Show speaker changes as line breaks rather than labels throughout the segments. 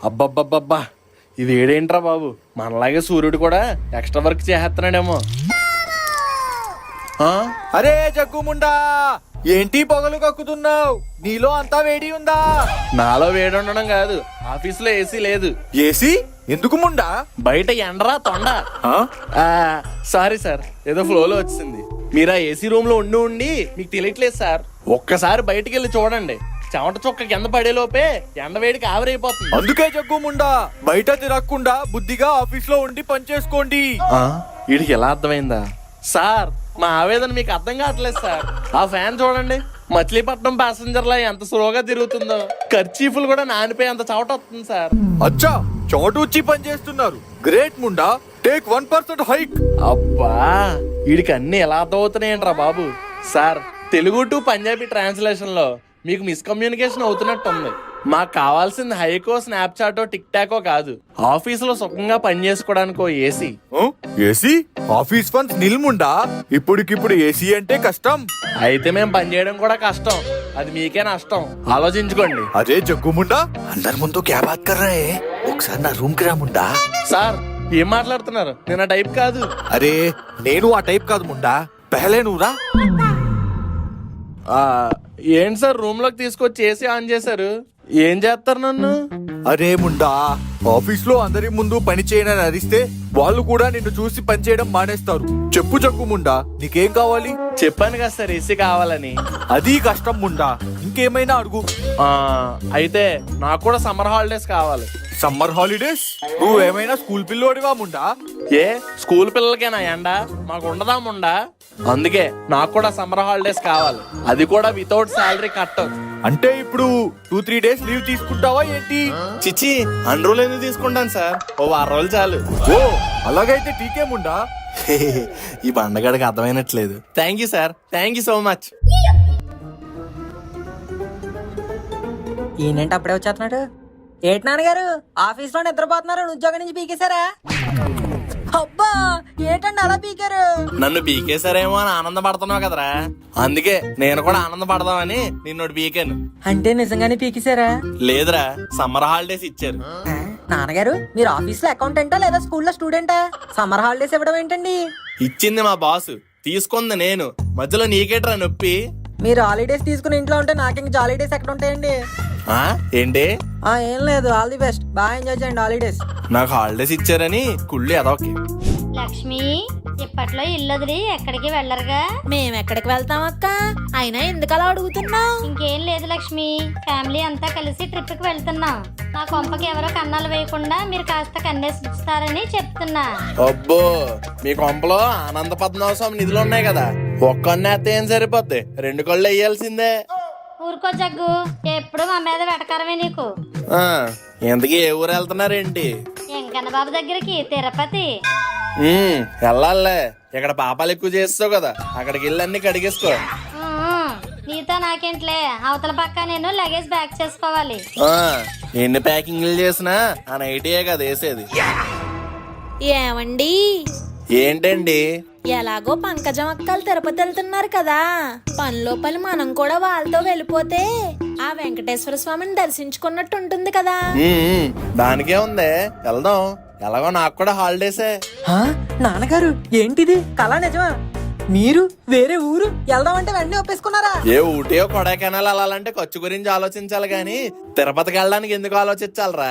అబ్బబ్బబ్బబ్బా, ఇది ఏడేంట్రా బాబు, మనలాగే సూర్యుడు కూడా ఎక్స్ట్రా వర్క్ చేస్తున్నాడేమో.
అరే జగ్గుముండా, ఏంటి పొగలు కక్కుతున్నావు? నీలో అంతా వేడి ఉందా?
నాలో వేడి ఉండడం కాదు, ఆఫీసులో ఏసీ లేదు.
ఏసీ ఎందుకు ముండా?
బయట ఎండరా తొండ. సారీ సార్, ఏదో ఫ్లోలో వచ్చింది. మీరు ఆ ఏసీ రూమ్ లో ఉండి ఉండి మీకు తెలియట్లేదు సార్. ఒక్కసారి బయటికి వెళ్ళి చూడండి, చెమట చుక్క కింద పడేలోపే ఎండ వేడికి ఆవిరైపోతుంది.
అందుకే జగ్గుముండా, బయట తిరగకుండా బుద్ధిగా ఆఫీస్ లో ఉండి పని చేసుకోండి.
వీడికి ఎలా అర్థమైందా? సార్, మా ఆవేదన మీకు అర్థం కావట్లేదు సార్. ఆ ఫ్యాన్ చూడండి, మచిలీపట్నం ప్యాసింజర్ లా ఎంత స్లోగా తిరుగుతుందో. ఖర్చీఫులు కూడా నానిపోయి అంత చవట వస్తుంది సార్.
అచ్చా, చోటుచ్చి పని చేస్తున్నారు. గ్రేట్ ముండా, టేక్ 1% హైక్.
అబ్బా, వీడికి అన్ని ఎలా అర్థమవుతున్నాయంట్రా బాబు. Sir, Telugu to Punjabi translation లో మీకు మిస్కమ్యూనికేషన్ అవుతున్నట్టు ఉంది. మాకు కావాల్సింది హైకో, స్నాప్చాటో, టిక్ టాకో కాదు, ఆఫీసులో సుఖంగా పని చేసుకోవడానికో ఏసీ.
ఏసీ? ఆఫీస్ ఫండ్స్ నిల్ముండా, ఇప్పుడికిప్పుడు ఏసీ అంటే కష్టం.
అయితే మేము పని చేయడం కూడా కష్టం, అది మీకే నష్టం. ఆలోచించుకోండి.
అరే జగ్గుముండా, అందరి ముందు క్యా బాత్ కర్ రహే? ఒకసారి నా రూమ్ కి రా ముండా.
సార్, ఏం మాట్లాడుతున్నారు? నేను ఆ టైప్ కాదు.
అరే నేను ఆ టైప్ కాదు ముండా, పెహలే నువ్వు రా.
ఏంటి సార్, రూమ్ లోకి తీసుకొచ్చి ఏసీ ఆన్ చేశారు? ఏం చేస్తారు నన్ను?
అరే ముండా, ఆఫీస్ లో అందరి ముందు పని చేయనని అరిస్తే వాళ్ళు కూడా నిన్ను చూసి పని చేయడం మానేస్తారు. చెప్పు జగ్గు ముండా, నీకేం కావాలి?
చెప్పాను కదా సార్, ఏసీ కావాలని.
అది కష్టం ముండా, ఇంకేమైనా అడుగు.
అయితే నాకు కూడా సమ్మర్ హాలిడేస్ కావాలి.
Summer holidays? నువ్వేమైనా స్కూల్ పిల్లోడివా ముండా?
ఏ స్కూల్ పిల్లలకేనా ఎండ? మాకు ఉండదా ముండా? అందుకే నాకు కూడా సమ్మర్ హాలిడేస్ కావాలి, అది కూడా వితౌట్ శాలరీ కట్.
అంటే ఇప్పుడు 2-3 డేస్ లీవ్ తీసుకుంటావా ఏంటి?
చిచ్చి, అన్ని రోజులు ఎందుకు తీసుకుంటాను సార్, ఓ 6 రోజులు చాలు.
ఓ అలాగైతే టీకే ముండా.
ఈ బండగాడికి అర్థమైనట్లేదు. Thank you sir, thank you so much.
ఈయనంటే అప్పుడే వచ్చేస్తున్నాడు. ఏటి నాన్నగారు, ఆఫీస్ లో నిద్రపోతున్నారు, ఉద్యోగం నుంచి పీకేశారా? అబ్బా, ఏటండి అలా పీకారు?
నన్ను పీకేశారేమో అని ఆనందపడుతున్నావు కదరా, అందుకే నేను కూడా ఆనందపడదామని నిన్నోటి పీకాను.
అంటే నిజంగానే పీకేశారా?
లేదురా, సమ్మర్ హాలిడేస్ ఇచ్చారు.
నాన్నగారు, మీరు ఆఫీస్ లో అకౌంటెంటా లేదా స్కూల్లో స్టూడెంటా? సమ్మర్ హాలిడేస్ ఇవ్వడం ఏంటండి?
ఇచ్చింది మా బాసు, తీసుకుంది నేను, మధ్యలో నీకేట్రా నొప్పి?
మీరు హాలిడేస్ తీసుకుని ఇంట్లో ఉంటే నాకు ఇంక హాలిడేస్ ఎక్కడ ఉంటాయండి?
ఏంటి?
ఏం లేదు, ఆల్ ది బెస్ట్, బాగా ఎంజాయ్ చేయండి హాలిడేస్.
నాకు హాలిడేస్ ఇచ్చారని కుళ్ళి అదొకే.
లక్ష్మి, ఇప్పట్లో ఇల్లు వదిలి ఎక్కడికి వెళ్ళరుగా?
మేమెక్కడికి వెళ్తాం అక్క, అయినా ఎందుకలా అడుగుతున్నావు?
ఇంకేం లేదు లక్ష్మి, ఫ్యామిలీ అంతా కలిసి ట్రిప్ కి వెళ్తున్నాం. నా కొంపకి ఎవరో కన్నాలు వేయకుండా మీరు కాస్త కన్నేసి ఇస్తారని చెప్తున్నా.
అబ్బో, మీ కొంపలో ఆనంద పద్మనాభస్వామి నిధులు ఉన్నాయి కదా, ఒక్కన్నేస్తే ఏం సరిపోద్ది, 2 కళ్ళు వేయాల్సిందే.
ఊరుకో జగ్గు, ఎప్పుడు మా మీద వెటకారమే నీకు.
ఇంతకీ ఏ ఊరు వెళ్తున్నారేంటి?
వెంకన్న బాబు దగ్గరికి, తిరుపతి.
వెళ్ళాలే, ఇక్కడ పాపాలు ఎక్కువ చేస్తావు కదా, అక్కడికి వెళ్ళి అన్ని కడిగేసుకో.
నీతో నాకేంట్లే, అవతల పక్క నేను లగేజ్ బ్యాక్ చేసుకోవాలి.
ఎన్ని ప్యాకింగ్లు చేసినా ఆ నైటీయే కదా వేసేది.
ఏమండి?
ఏంటండి?
ఎలాగో పంకజం అక్కలు తిరుపతి వెళ్తున్నారు కదా, పనిలో పని మనం కూడా వాళ్ళతో వెళ్ళిపోతే ఆ వెంకటేశ్వర స్వామిని దర్శించుకున్నట్టు ఉంటుంది కదా.
దానికే ఉంది, వెళ్దాం. ఎలాగో నాకు కూడా హాలిడేసే.
నాన్నగారు, ఏంటిది కళ నిజమా? మీరు వేరే ఊరు వెళ్దామంటే వెంటనే ఒప్పేసుకున్నారా?
ఏ ఊటీయో కొడైకెనాల్ వెళ్ళాలంటే ఖర్చు గురించి ఆలోచించాలి గాని తిరుపతికి వెళ్ళడానికి ఎందుకు ఆలోచించాలరా?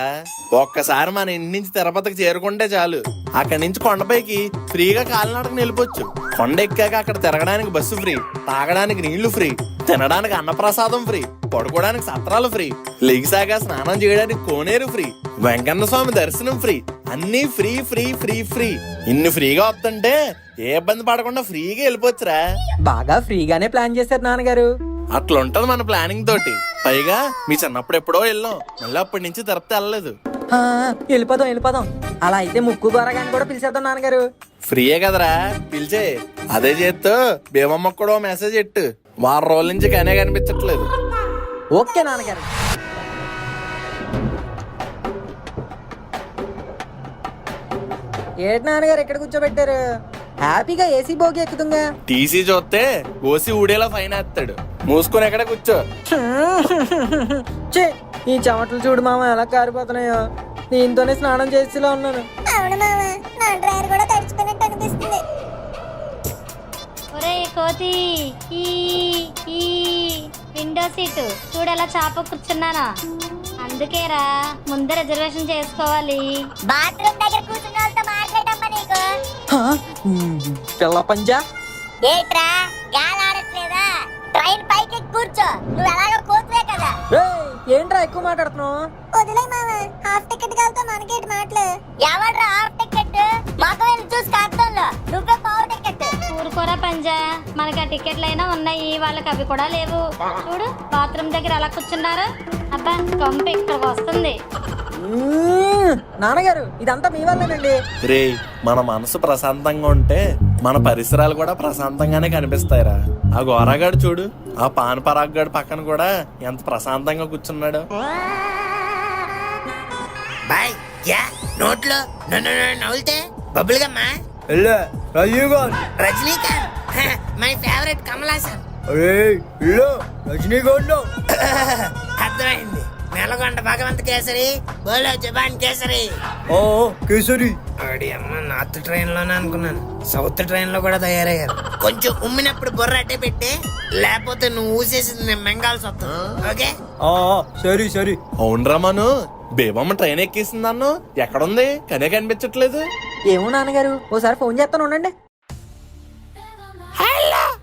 ఒక్కసారి మన ఇంటి నుంచి తిరుపతికి చేరుకుంటే చాలు, అక్కడి నుంచి కొండపైకి ఫ్రీగా కాలినడకని వెళ్ళిపోవచ్చు. కొండ ఎక్కాక అక్కడ తిరగడానికి బస్సు ఫ్రీ, తాగడానికి నీళ్లు ఫ్రీ, తినడానికి అన్నప్రసాదం ఫ్రీ, పడుకోవడానికి సత్రాలు ఫ్రీ, లెగిసాగా స్నానం చేయడానికి కోనేరు ఫ్రీ, వెంకన్న స్వామి దర్శనం ఫ్రీ, అన్ని ఫ్రీ ఫ్రీ ఫ్రీ ఫ్రీ. ఇన్ని ఫ్రీగా వస్తుంటే ఏ ఇబ్బంది పడకుండా ఫ్రీగా వెళ్ళిపోవచ్చురా.
బాగా ఫ్రీగానే ప్లాన్ చేశారు నాన్నగారు.
అట్లుంటది మన ప్లానింగ్ తోటి. పైగా మీ చిన్నప్పుడు ఎప్పుడో వెళ్ళాం, మళ్ళీ అప్పటి నుంచి తిరుపతి వెళ్ళలేదు.
వెళ్ళిపోదాం. అలా అయితే ముక్కు గొరగాని కూడా పిలిచేద్దాం నాన్నగారు.
ఫ్రీయే కదరా, పిలిచే. అదే చేస్తూ భీమమ్మకు కూడా మెసేజ్ ఎట్టు, 6 రోజుల నుంచి కనే కనిపించట్లేదు.
ఓకే నాన్నగారు. ఏంటి నాన్నగారు ఎక్కడ కూర్చోబెట్టారు? హ్యాపీగా ఏసీ బోగి ఎక్కుతుంగా.
టీసీ చూస్తే ఓసి ఊడేలా ఫైన్ వేస్తాడు. మూసుకొని ఎక్కడ కూర్చో.
ఈ చెమటలు చూడు మామ ఎలా కారిపోతున్నాయో. దీంతోనే స్నానం చేసేలా ఉన్నాను.
అవును మామ, నా డ్రైవర్ కూడా తడిచిపోయినట్టు అనిపిస్తుంది.
ఒరే కోతి, ఈ ఈ విండో సీటు చూడు ఎలా చాప కూర్చున్నానా. అందుకేరా ముందే రిజర్వేషన్ చేసుకోవాలి.
బాత్రూమ్ దగ్గర కూర్చున్న వాళ్ళతో మాట్లాడమ్మా నీకు.
పిల్ల పంజా
ఏట్రా గాలి ఆడట్లేదా? ట్రైన్ పైకి ఎక్కి కూర్చో, నువ్వు ఎలాగో కోతువే కదా.
ఏంట్రా ఎక్కువ మాట్లాడుతున్నావు?
వదిలే మామ, హాఫ్ టికెట్ కాలతో మనకేటి మాటలు. ఎవడ్రా హాఫ్ టికెట్? మగవాళ్ళు చూసి కాస్తంలో నువ్వే పావు టికెట్.
ఊరుకోరా పంజా, మనకి ఆ టికెట్లు అయినా ఉన్నాయి, వాళ్ళకి అవి కూడా లేవు. చూడు బాత్రూమ్ దగ్గర ఎలా కూర్చున్నారు. అబ్బా కంపు ఇక్కడికి వస్తుంది.
నాన్నగారు ఇదంతా మీ వల్లేనండి.
రే, మన మనసు ప్రశాంతంగా ఉంటే మన పరిసరాలు కూడా ప్రశాంతంగానే కనిపిస్తాయిరా. ఆ గోరాగాడు చూడు, ఆ పాన్ పరాగ్గాడు పక్కన కూడా ఎంత ప్రశాంతంగా కూర్చున్నాడు.
బాయ్ యా నోట్లో నవ్వులితే బబుల్ గమ్మా రజనీకాంత్ మై ఫేవరెట్ కమల్ హాసన్.
రజనీకాంత్
అర్థమైంది. నెలకొండ భగవంత్ కేసరి, బోలో జబాన్ కేసరి.
కేసరి.
ఆడి అమ్మ నార్త్ ట్రైన్ లోనే అనుకున్నాను, సౌత్ ట్రైన్ లో కూడా తయారయ్యారు. కొంచెం ఉమ్మినప్పుడు బుర్ర అట్టే పెట్టి, లేకపోతే నువ్వు ఊసేసింది నేను మెంగాల్సి వస్తాను. ఓకే
సరే సరే.
అవునరా మను, బేబమ్మ ట్రైన్ ఎక్కేసిందన్ను ఎక్కడుంది? కనే కనిపించట్లేదు.
ఏమో నాన్నగారు, ఓసారి ఫోన్ చేస్తాను ఉండండి.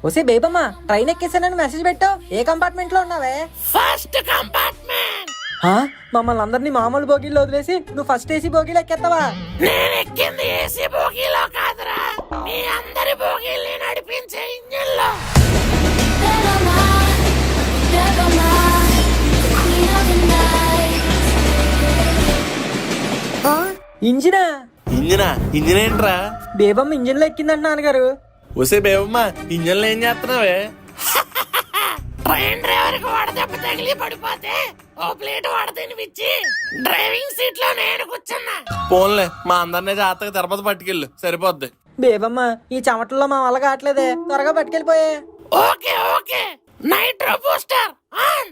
ఓసే బేబమ్మ, ట్రైన్ ఎక్కేసానని మెసేజ్ పెట్టావు. ఏ కంపార్ట్మెంట్ లో ఉన్నావే?
First compartment.
మమ్మల్ని అందరినీ మామూలు బోగీల్లో వదిలేసి నువ్వు ఫస్ట్ ఏసీ బోగీలో ఎక్కేస్తావా?
నేను ఎక్కింది ఏసీ బోగీలో కాదురా, మీ అందరి బోగీల్ని నడిపించే ఇంజిన్ లో.
ఇంజినా?
ఇంజిన్ ఏంట్రా?
బేబమ్మ ఇంజిన్ లో ఎక్కిందంట నాన్నగారు.
ఒసే బేబమ్మ, ఇంజన్లో ఏం చేస్తున్నావే?
ట్రైన్ డ్రైవర్ కి వడదెబ్బ తగిలి పడిపోతే ఓ ప్లేట్ వడ తినిపించి డ్రైవింగ్ సీట్ లో నేను కూర్చున్నా.
పోన్లే, మా అందరినీ జాతక తిరుపతి పట్టుకెళ్ళు, సరిపోద్ది.
బేబమ్మ, ఈ చెమటల్లో మా వల్ల కావట్లేదే, త్వరగా పట్టుకెళ్ళిపోయే.
Okay okay, nitro booster on.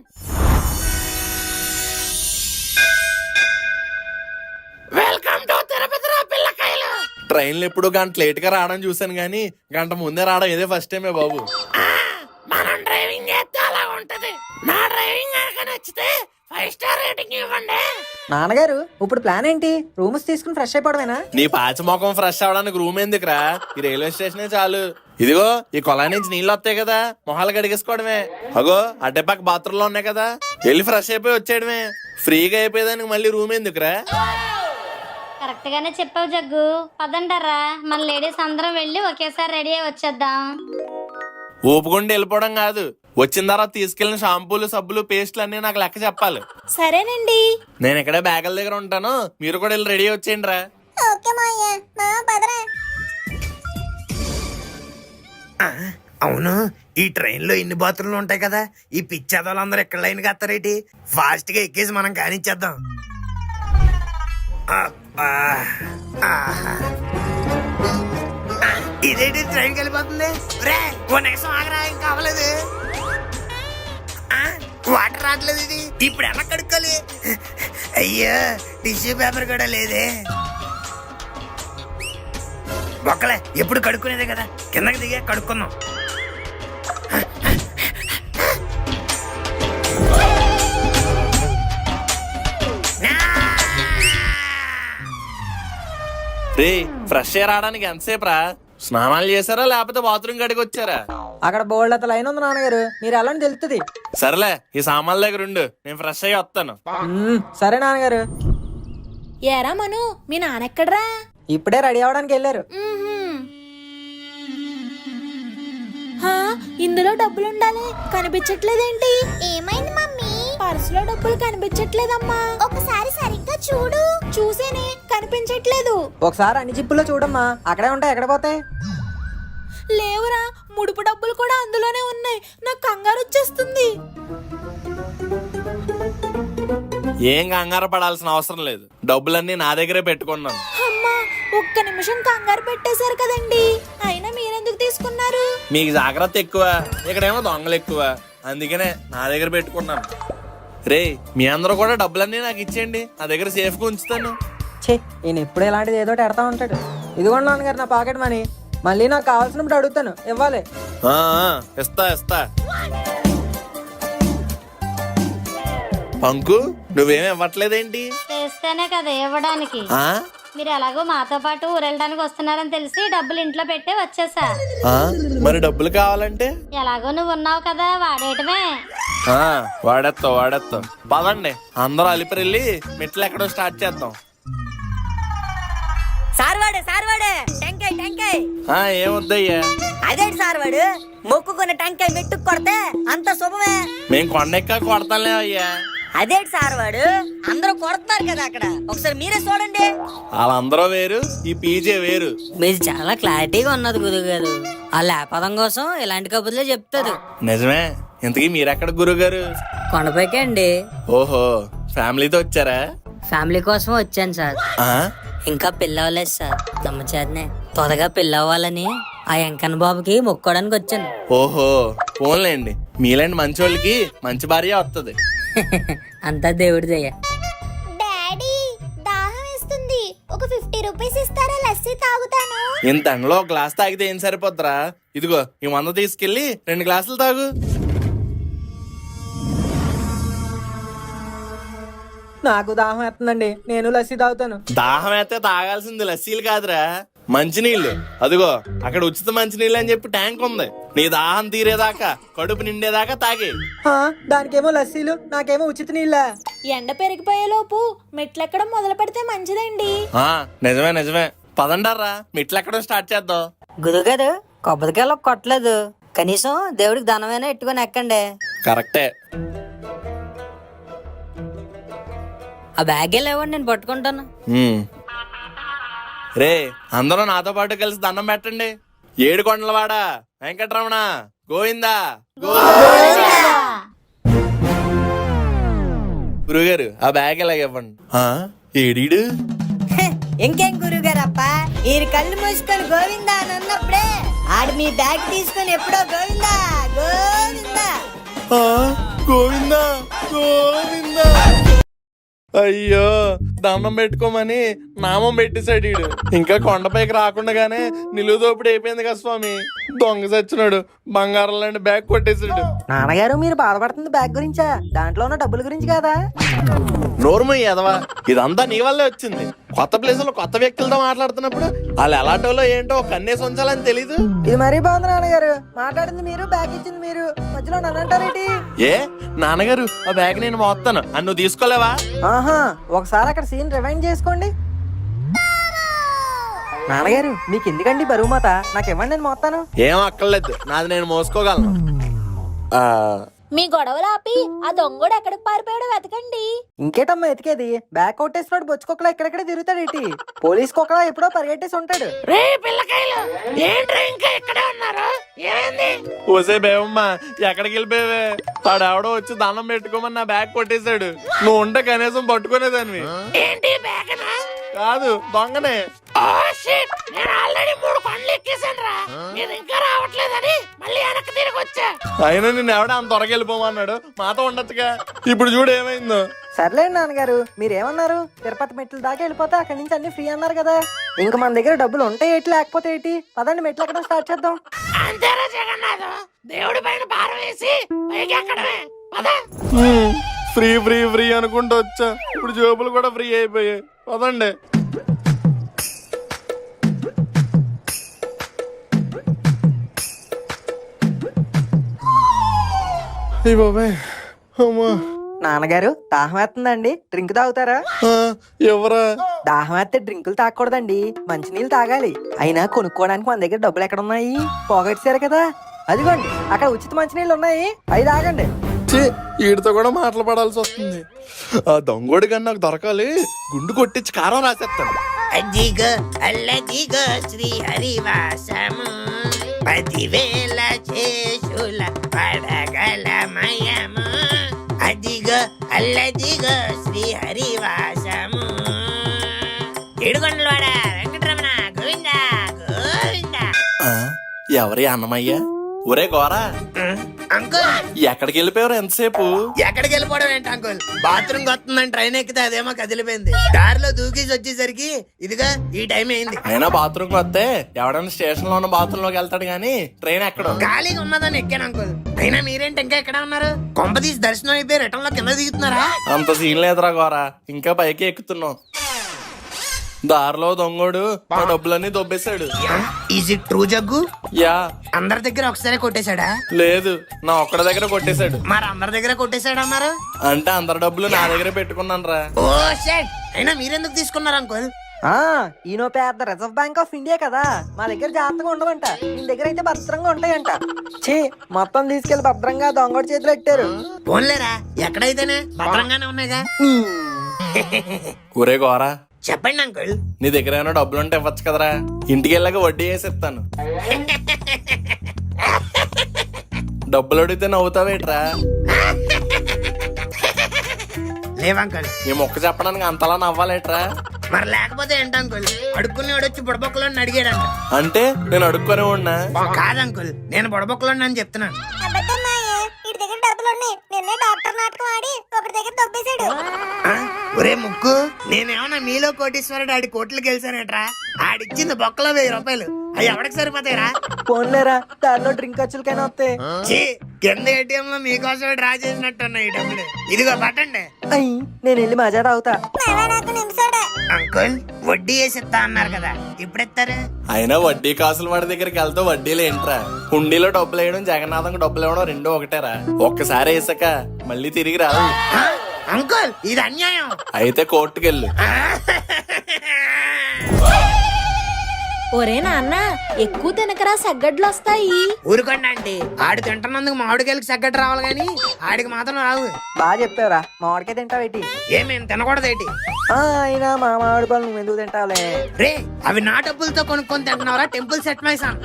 Welcome to Tirupati రా పిల్లకాయలు.
ట్రైన్లు ఎప్పుడు గంట లేట్ గా రావడం చూసాను గానీ గంట ముందే రావడం ఇదే ఫస్ట్ టైమే బాబు.
మనం డ్రైవింగ్ చేస్తే అలా ఉంటది. నా డ్రైవింగ్ కనుక నచ్చితే 5 స్టార్ రేటింగ్ ఇవ్వండి.
నాన్నగారు ఇప్పుడు ప్లాన్ ఏంటి? రూమ్స్ తీసుకుని ఫ్రెష్ అయిపోవడమేనా?
నీ పాచి ముఖం ఫ్రెష్ అవడానికి రూమ్ ఎందుకురా? ఈ రైల్వే స్టేషనే చాలు. ఇదిగో ఈ కొలాయి నుంచి నీళ్ళు వస్తాయి కదా, మొహాలు కడిగేసుకోవడమే. అగో అడ్డే పక్క బాత్రూమ్ లో ఉన్నాయి కదా, వెళ్ళి ఫ్రెష్ అయిపోయి వచ్చేయడమే. ఫ్రీగా అయిపోయేదానికి మళ్ళీ రూమ్ ఎందుకురా?
కరెక్ట్ గానే చెప్పావు జగ్గు. పదంటారా, మన లేడీస్ అందరం వెళ్ళి ఒకేసారి రెడీ అయ్యి వచ్చేద్దాం.
ఊపుకుంటూ వెళ్ళిపోవడం కాదు, వచ్చిన తర్వాత తీసుకెళ్లిన షాంపూలు, సబ్బులు, పేస్ట్లు అన్ని నాకు లెక్క చెప్పాలి.
సరేనండి.
నేను ఇక్కడే బ్యాగుల దగ్గర ఉంటాను, మీరు కూడా వెళ్ళి రెడీ వచ్చేయండి రా.
ఓకే మాయ, మామ పదరా.
అవును, ఈ ట్రైన్ లో ఇన్ని బాత్రూమ్లు ఉంటాయి కదా, ఈ పిచ్చేదోళ్ళందరూ ఎక్కడ లైన్ కత్తారేటి? ఫాస్ట్ గా ఎక్కేసి మనం కానిచ్చేద్దాం. ఇదేంటి ట్రైన్ వెళ్ళిపోతుంది? రే ఓ నిమిషం ఆగరా, ఇంకా అవ్వలేదు. వాటర్ రావట్లేదు. ఇది ఇప్పుడు ఎలా కడుక్కోవాలి? అయ్యో టిష్యూ పేపర్ కూడా లేదే. ఒక్కలే ఎప్పుడు కడుక్కునేదే కదా, కిందకి దిగే కడుక్కుందాం.
రే, ఫ్రెష్ ఎయిర్ రావడానికి ఎంతసేపు రా? స్నానాలు చేశారా లేకపోతే బాత్రూమ్ గడికి వచ్చారా?
అక్కడ బోల్డ్ అత లైన్ ఉంది నాన్నగారు, మీరు ఎలా తెలుస్తుంది.
సరేలే, ఈ సామాన్ల దగ్గర ఉండు, నేను ఫ్రెష్ అయ్యి వస్తాను.
సరే నాన్నగారు.
ఏరా మను, మీ నాన్నెక్కడ్రా?
ఇప్పుడే రెడీ అవడానికి వెళ్ళారు.
ఇందులో డబ్బులుండాలి, కనిపించట్లేదేంటి?
ఏమైంది మమ్మీ?
పర్సులో డబ్బులు కనిపించట్లేదమ్మా.
ఒకసారి సరిగ్గా చూడు.
చూసేనే కనిపించట్లేదు.
ఒకసారి అన్ని జిప్పుల్లో చూడమ్మా, అక్కడే ఉంటాయి, ఎక్కడ పోతాయి?
లేవురా, ముడుపు డబ్బులు కూడా అందులోనే ఉన్నాయి. నాకు కంగారు వచ్చేస్తుంది.
ఏం కంగారు పడాల్సిన అవసరం లేదు, డబ్బులన్నీ నా దగ్గరే పెట్టుకున్నాను.
అమ్మా, ఒక్క నిమిషం కంగారు పెట్టేశారు కదండి. అయినా మీరెందుకు తీసుకున్నారు?
మీకు జాగ్రత్త ఎక్కువ, ఇక్కడేమో దొంగలు ఎక్కువ, అందుకనే నా దగ్గర పెట్టుకున్నాను. రే మీ అందరూ కూడా డబ్బులన్నీ నాకు ఇచ్చేయండి, నా దగ్గర సేఫ్ గా ఉంచుతాను.
ఛే ఈయన ఎప్పుడు ఇలాంటిది ఏదో ఎడతా ఉంటాడు. ఇదిగోండి నాన్నగారు నా పాకెట్ మనీ, మళ్ళీ నాకు కావాల్సినప్పుడు అడుగుతాను, ఇవ్వాలి.
ఆ, ఇస్తా ఇస్తా. పంకు నువ్వేమి ఇవ్వట్లేదేంటి?
చేస్తేనే కదా ఇవ్వడానికి.
ఆ?
మీరు ఎలాగో మాతో పాటు ఊరెళ్ళడానికి వస్తున్నారని తెలిసి డబ్బులు ఇంట్లో పెట్టే వచ్చేసా.
ఆ? మరి డబ్బులు కావాలంటే?
ఎలాగో నువ్వు ఉన్నావు కదా, వాడేయటమే.
ఆ, వాడేస్తాం పదండి, అందరూ అలిపిరెళ్ళి మెట్లు ఎక్కడో స్టార్ట్ చేద్దాం.
సార్ వాడే టెంకాయ్
ఆ, ఏమొద్దయ్యా,
అదేంటి సార్ వాడు మొక్కుకున్న టెంకాయ మెట్టుకు కొడితే అంత శుభమే.
మేం కొండెక్కా కొడతాంలే అయ్యా.
అదేంటి సార్ వాడు అందరూ కొడుతున్నారు కదా అక్కడ, ఒకసారి మీరే చూడండి.
వాళ్ళందరూ వేరు, ఈ పీజే వేరు.
మీరు చాలా క్లారిటీగా ఉన్నది గురువు గారు. ఆ లేపదం కోసం ఇలాంటి కబుర్లే చెప్తారు.
నిజమే. ఇంతకీ మీరెక్కడ గురుగారు?
కొండపైకే అండి.
ఓహో, ఫ్యామిలీతో వచ్చారా?
ఫ్యామిలీ కోసం వచ్చాను సార్.
ఆ?
ఇంకా పెళ్ళవలేదు సార్. నమ్మచేతనే త్వరగా పెళ్ళవ్వాలని ఆ వెంకన్న బాబుకి మొక్కోడానికి వచ్చాను.
ఓహో, పోన్లేండి, మీలాంటి మంచోళ్ళకి మంచి భార్య వస్తుంది.
అంతా దేవుడిదయ్యా.
డాడీ దాహం వేస్తుంది, ఒక 50 రూపీస్ ఇస్తారా, లస్సీ తాగుతాను.
ఇంత ఎండలో ఒక గ్లాస్ తాగితే ఏం సరిపోద్దిరా? ఇదిగో ఈ 100 తీసుకెళ్లి 2 గ్లాసులు తాగు.
నాకు దాహం వేస్తుందండి, నేను లస్సీ తాగుతాను.
దాహం అయితే తాగాల్సింది లస్సీలు కాదురా, మంచినీళ్ళు. అదిగో అక్కడ ఉచిత మంచినీళ్ళు అని చెప్పి ట్యాంక్ ఉంది. నీ దాహం తీరేదాకా, కడుపు నిండేదాకా తాగే.
ఆ, దానికేమో లస్సీలు, నాకేమో ఉచిత నీళ్ళ.
ఎండ పెరిగిపోయేలోపు మెట్లెక్కడం మొదలు పెడితే మంచిదండి.
ఆ, నిజమే. పదండారా, మెట్లు ఎక్కడో స్టార్ట్ చేద్దాం.
గురుగారు కొబ్బరికాయలు కొట్టలేదు, కనీసం దేవుడికి దండమైనా ఎట్టుకొని ఎక్కండి.
కరెక్టే.
ఆ బ్యాగే లేవండి, నేను పట్టుకుంటాను.
రే అందరూ నాతో పాటు కలిసి దండం పెట్టండి. 7 కొండలవాడ వెంకటరమణ గోవిందా. గురుగారు ఆ బ్యాగ్ ఎలాగ ఇవ్వండి. ఏడీడు
ఇంకేం గురువు గారప్ప, ఈ కళ్ళు మూసుకొని గోవిందా అని అన్నప్పుడే ఆడు మీ బ్యాగ్ తీసుకొని ఎప్పుడో గోవిందా
గోవిందా గోవిందా. అయ్యో, దండం పెట్టుకోమని నామం పెట్టేశాడు ఈడు. ఇంకా కొండపైకి రాకుండానే నిలువు దోపిడి అయిపోయింది కదా స్వామి. దొంగ చచ్చినాడు, బంగారం లాంటి బ్యాగ్ కొట్టేశాడు.
నాన్నగారు మీరు బాధపడుతుంది బ్యాగ్ గురించా, దాంట్లో ఉన్న డబ్బుల గురించి కాదా?
నోర్మయ్య ఎదవా, ఇదంతా నీ వల్లే వచ్చింది. కొత్త ప్లేస్ లో కొత్త వ్యక్తులతో మాట్లాడుతున్నప్పుడు వాళ్ళు ఎలాంటోలో ఏంటో కన్నేసి ఉంచాలని తెలీదు.
ఇది మరీ బాగుంది నాన్నగారు, మాట్లాడింది మీరు, బ్యాగ్ ఇచ్చింది మీరు, మధ్యలో నన్ను అంటారేంటి?
ఏ నాన్నగారు, ఆ బ్యాగ్ నేను మోస్తాను అని నువ్వు తీసుకోలేవా?
ఆహా, ఒకసారి అక్కడ సీన్ రివైండ్ చేసుకోండి. నాన్నగారు మీకు ఎందుకండి బరువు మాత, నాకు ఇవ్వండి, నేను మోస్తాను.
ఏం అక్కర్లేదు, నాది నేను మోసుకోగలను.
మీ గొడవలు ఆపి ఆ దొంగోడు ఎక్కడికి పారిపోయాడో వెతకండి.
ఇంకేటమ్మా ఎతికేది, బ్యాగ్ కొట్టేసినాడు బొచ్చుకోకలా ఇక్కడెక్కడ తిరుగుతాడేటి, పోలీస్ కుక్కలా ఎప్పుడో పరిగెట్టేసి ఉంటాడు.
ఓసే బేవమ్మా, ఎక్కడికి వెళ్ళిపోయావే? వాడెవడో వచ్చి దండం పెట్టుకోమని నా బ్యాగ్ కొట్టేశాడు. నువ్వు ఉంటే కనీసం పట్టుకునేదాన్ని. కాదు, దొంగనే. అయినా నిన్ను ఎవడ అంత త్వరగా వెళ్ళిపోమన్నాడు, మాతో ఉండొచ్చుగా. ఇప్పుడు చూడు ఏమైందో.
సర్లేండి నాన్నగారు, మీరేమన్నారు? తిరుపతి మెట్లు దాకా వెళ్ళిపోతే అక్కడి నుంచి అన్ని ఫ్రీ అన్నారు కదా. ఇంక మన దగ్గర డబ్బులు ఉంటాయి ఏంటి, లేకపోతే ఏంటి? పదండి మెట్లు ఎక్కడం స్టార్ట్ చేద్దాం.
ఫ్రీ ఫ్రీ ఫ్రీ అనుకుంటూ వచ్చా, ఇప్పుడు జోబులు కూడా ఫ్రీ అయిపోయాయి. పదండి. బాబాయ్, అమ్మా.
నాన్నగారు దాహం వేస్తుందండి, డ్రింక్ తాగుతారా?
ఎవరా?
దాహం వేస్తే డ్రింకులు తాగకూడదండి, మంచినీళ్ళు తాగాలి. అయినా కొనుక్కోవడానికి మన దగ్గర డబ్బులు ఎక్కడ ఉన్నాయి, పోగొట్టేశారు కదా. అదిగోండి అక్కడ ఉచిత మంచినీళ్ళు ఉన్నాయి, అవి తాగండి.
వీడితో కూడా మాటలు పడాల్సి వస్తుంది. ఆ దొంగోడి కన్నా నాకు దొరకాలి, గుండు కొట్టించి కారం రాసేస్తాను.
అదిగో అల్లదిగో శ్రీ హరివాసము, 10,000 చేసుల పడగలమయము. అదిగో అల్లదిగో శ్రీ హరివాసము. ఏడుకొండలవాడ వెంకటరమణ గోవిందా గోవిందా.
ఎవరి అన్నమయ్య? ఒరే గోరా,
అంకుల్
ఎక్కడికి వెళ్ళిపోయారు ఎంతసేపు?
ఎక్కడికి వెళ్ళిపోవడం ఏంటి అంకుల్? బాత్రూమ్ వస్తుందని ట్రైన్ ఎక్కితే అదేమో కదిలిపోయింది. దారిలో దూకేసి వచ్చేసరికి ఇదిగా ఈ టైం అయింది.
అయినా బాత్రూమ్ వస్తే ఎవడైనా స్టేషన్ లో ఉన్న బాత్రూమ్ లోకి వెళ్తాడు గానీ ట్రైన్ ఎక్కడు.
ఖాళీగా ఉన్నదని ఎక్కాను అంకుల్. అయినా మీరేంటి ఇంకా ఎక్కడ ఉన్నారు? కొంప తీసి దర్శనం అయిపోయి రిటర్న్ లో కింద దిగుతున్నారా?
అంత సీన్ లేదురా గోరా, ఇంకా పైకి ఎక్కుతున్నాం. దారిలో దొంగోడు ఆ డబ్బులన్నీ దొబ్బేశాడు.
Is it true Jaggu?
Yeah.
అందరి దగ్గర ఒకసారి కొట్టేశాడా?
లేదు, నా ఒక్కడ దగ్గర కొట్టేశాడు.
మరి అందరి దగ్గర కొట్టేశాడు అన్నారు
అంటే అందరి డబ్బులు నా దగ్గర పెట్టుకున్నాను రా.
ఓ షట్! అయినా మీరెందుకు తీసుకున్నారు అంకుల్?
ఈయనో పెద్ద రిజర్వ్ బ్యాంక్ ఆఫ్ ఇండియా కదా, మా దగ్గర జాగ్రత్తగా ఉండవంట, నీ దగ్గర అయితే భద్రంగా ఉంటాయంట. ఛీ, మొత్తం తీసుకెళ్లి భద్రంగా దొంగోడి చేతిలో పెట్టారు.
పోన్లేరా, ఎక్కడైతేనే భద్రంగానే ఉన్నాయిగా.
ఒరే గోరా,
చెప్పండి అంకుల్.
నీ దగ్గర ఏమైనా డబ్బులు ఉంటే ఇవ్వచ్చు కదరా, ఇంటికి వెళ్ళాక వడ్డీ వేసి ఇస్తాను. డబ్బులు అడిగితే నవ్వుతావేట్రా?
లేవంకుల్.
ఈ మొక్క చెప్పడానికి అంతలా నవ్వాలేట్రా?
మరి లేకపోతే ఏంటి అంకుల్? అడుక్కునేవాడు వచ్చి బుడబొక్కలో అడిగాడంట.
అంటే నేను అడుక్కొని ఉన్నా.
కాదంకుల్, నేను బుడబొక్కలో అని చెప్తున్నాను.
అబద్ధం మాయే, వీడి దగ్గర డబ్బులు ఉన్నాయి. నిన్నే డాక్టర్ నాటకం ఆడి ఒకటి దగ్గర దొబ్బేశాడు.
ఆ? ఒరే ముక్కు, నేనేమన్నా మీలో కోటీశ్వరుడు ఆడి కోట్లు గెలిచానేట్రా? ఆడిచ్చింది బొక్కలో 1000 రూపాయలు. అవి ఎవరికి సరిపోతాయిరా?
ఫోన్లేరా, దారిలో డ్రింక్ ఖర్చులకైనా వస్తాయి.
ఛీ, కింద ఏటీఎం లో మీకోసం డ్రా చేసినట్టున్నాయి ఈ డబ్బులు. ఇదిగో పట్టండి.
అయ్యి, నేను వెళ్ళి మజా తాగుతా.
మావా నాకు నిమిషాడా.
అంకుల్, వడ్డీ వేసి ఇస్తా అన్నారు కదా, ఇప్పుడు ఇస్తారు?
అయినా వడ్డీ కాసులు వాడి దగ్గరికి వెళ్తే వడ్డీలు ఏంట్రా? హుండీలో డబ్బులు వేయడం, జగన్నాథంకి డబ్బులు ఇవ్వడం రెండూ ఒకటేరా. ఒక్కసారి వేసాక మళ్ళీ తిరిగి రాదు.
ఆ? అంకుల్, ఇది అన్యాయం.
అయితే కోర్టుకెళ్ళు.
ఒరే నాన్న, ఎక్కువ తినకరా, సగ్గడ్లు వస్తాయి.
ఊరుకోండి ఆంటీ, ఆడు తింటున్నందుకు మామిడికాయలకి సగ్గట్టు రావాలి గాని ఆడికి మాత్రం రావు.
బాగా చెప్పావురా, మామిడికాయ తింటావేటి?
ఏమేం తినకూడదేటి?
అయినా మా మామిడి పళ్ళు నువ్వు ఎందుకు తింటావులే?
రే, అవి నా డబ్బులతో కొనుక్కొని తింటున్నావరా? Temple set my son.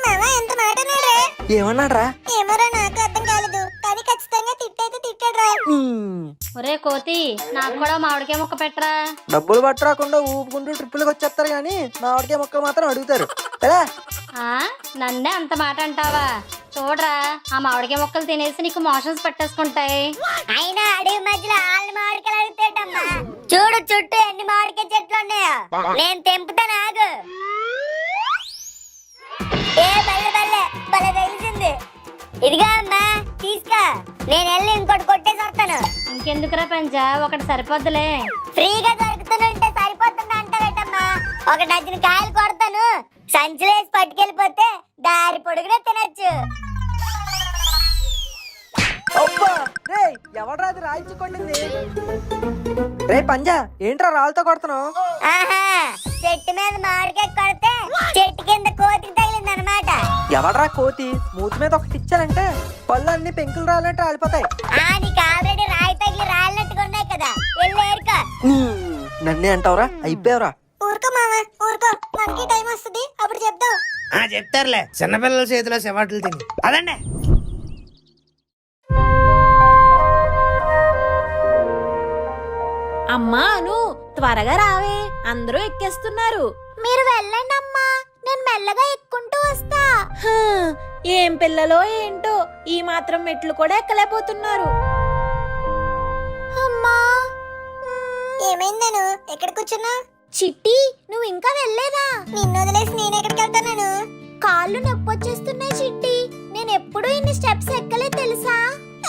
మావా ఎంత మాట అన్నాడే?
ఏమన్నాడ్రా?
ఏమోరా నాకు అర్థం కాలేదు, కానీ ఖచ్చితంగా తిట్టయితే తిట్టాడురా.
ఒరే కోతి, నాకు కూడా మామిడికాయ ముక్క పెట్టరా.
డబ్బులు పట్టరాకుండా ఊపుకుంటూ ట్రిప్పులకు వచ్చేస్తారు గానీ మామిడికాయ మొక్కలు మాత్రం అడుగుతారు కదా.
నన్నే అంత మాట అంటావా? చూడరా, ఆ మామిడికాయ మొక్కలు తినేసి నీకు మోషన్స్ పట్టేసుకుంటాయి.
అయినా అడవి మధ్యలో ఆళ్ళ మామిడికాయలు అడుగుతాడమ్మా. చూడు చుట్టూ ఎన్ని మామిడికాయ చెట్లు ఉన్నాయో. నేను తెంపుతాను, ఆగు. ఏ బల్లె బల్లె బల్లె తెలిసింది. ఇదిగా అమ్మా, తీసుకో. నేను వెళ్ళి ఇంకోటి కొట్టేసి వస్తాను.
ఇంకెందుకురా పంజా, ఒకటి సరిపోద్దులే.
ఫ్రీగా దొరుకుతుంటే సరిపోతుంది అంటారటమ్మా. ఒక డజన్ కాయలు కొడతాను, సంచులేసి పట్టుకెళ్ళిపోతే దారి పొడుగునే తినొచ్చు.
ఎవడ్రా అది రాయిచ్చు కొట్టింది? రే పంజా, ఏంట్రా రాళ్ళతో కొడుతున్నావు?
ఆహా, చెట్టు మీద మామిడికాయ కొడితే చెట్టు కింద కోతికి తగిలింది అనమాట.
ఎవడ్రా కోతి? మూతి మీద ఒకటి ఇచ్చారంటే పళ్ళు అన్ని పెంకులు రాలినట్టు రాలిపోతాయి.
నీకు ఆల్రెడీ రాయి తగిలి రాలినట్టుగా ఉన్నాయి కదా, వెళ్ళి ఏరుకో.
నన్నే అంటావురా? అయిపోయావురా.
ఊరుకో మామ, ఊరుకో. మనకి టైం వస్తుంది, అప్పుడు చెప్దాం.
చెప్తారులే, చిన్నపిల్లల చేతిలో సెవాట్లు తిని. అదండి.
అమ్మా అను, త్వరగా రావే, అందరూ ఎక్కేస్తున్నారు.
మీరు వెళ్ళండి అమ్మా, నేను మెల్లగా ఎక్కుంటూ వస్తా.
ఏం పిల్లలో ఏంటో, ఈ మాత్రం మెట్లు కూడా ఎక్కలేకపోతున్నారు.
అమ్మా, ఏమైందను? ఎక్కడ కూర్చున్నా? చిట్టి, నువ్వు ఇంకా వెళ్ళలేదా? నిన్ను వదిలేసి నేను ఎక్కడికి వెళ్తాను? కాళ్ళు నొప్పొచ్చేస్తున్నాయి చిట్టి, నేను ఎప్పుడూ ఇన్ని స్టెప్స్ ఎక్కలే తెలుసా?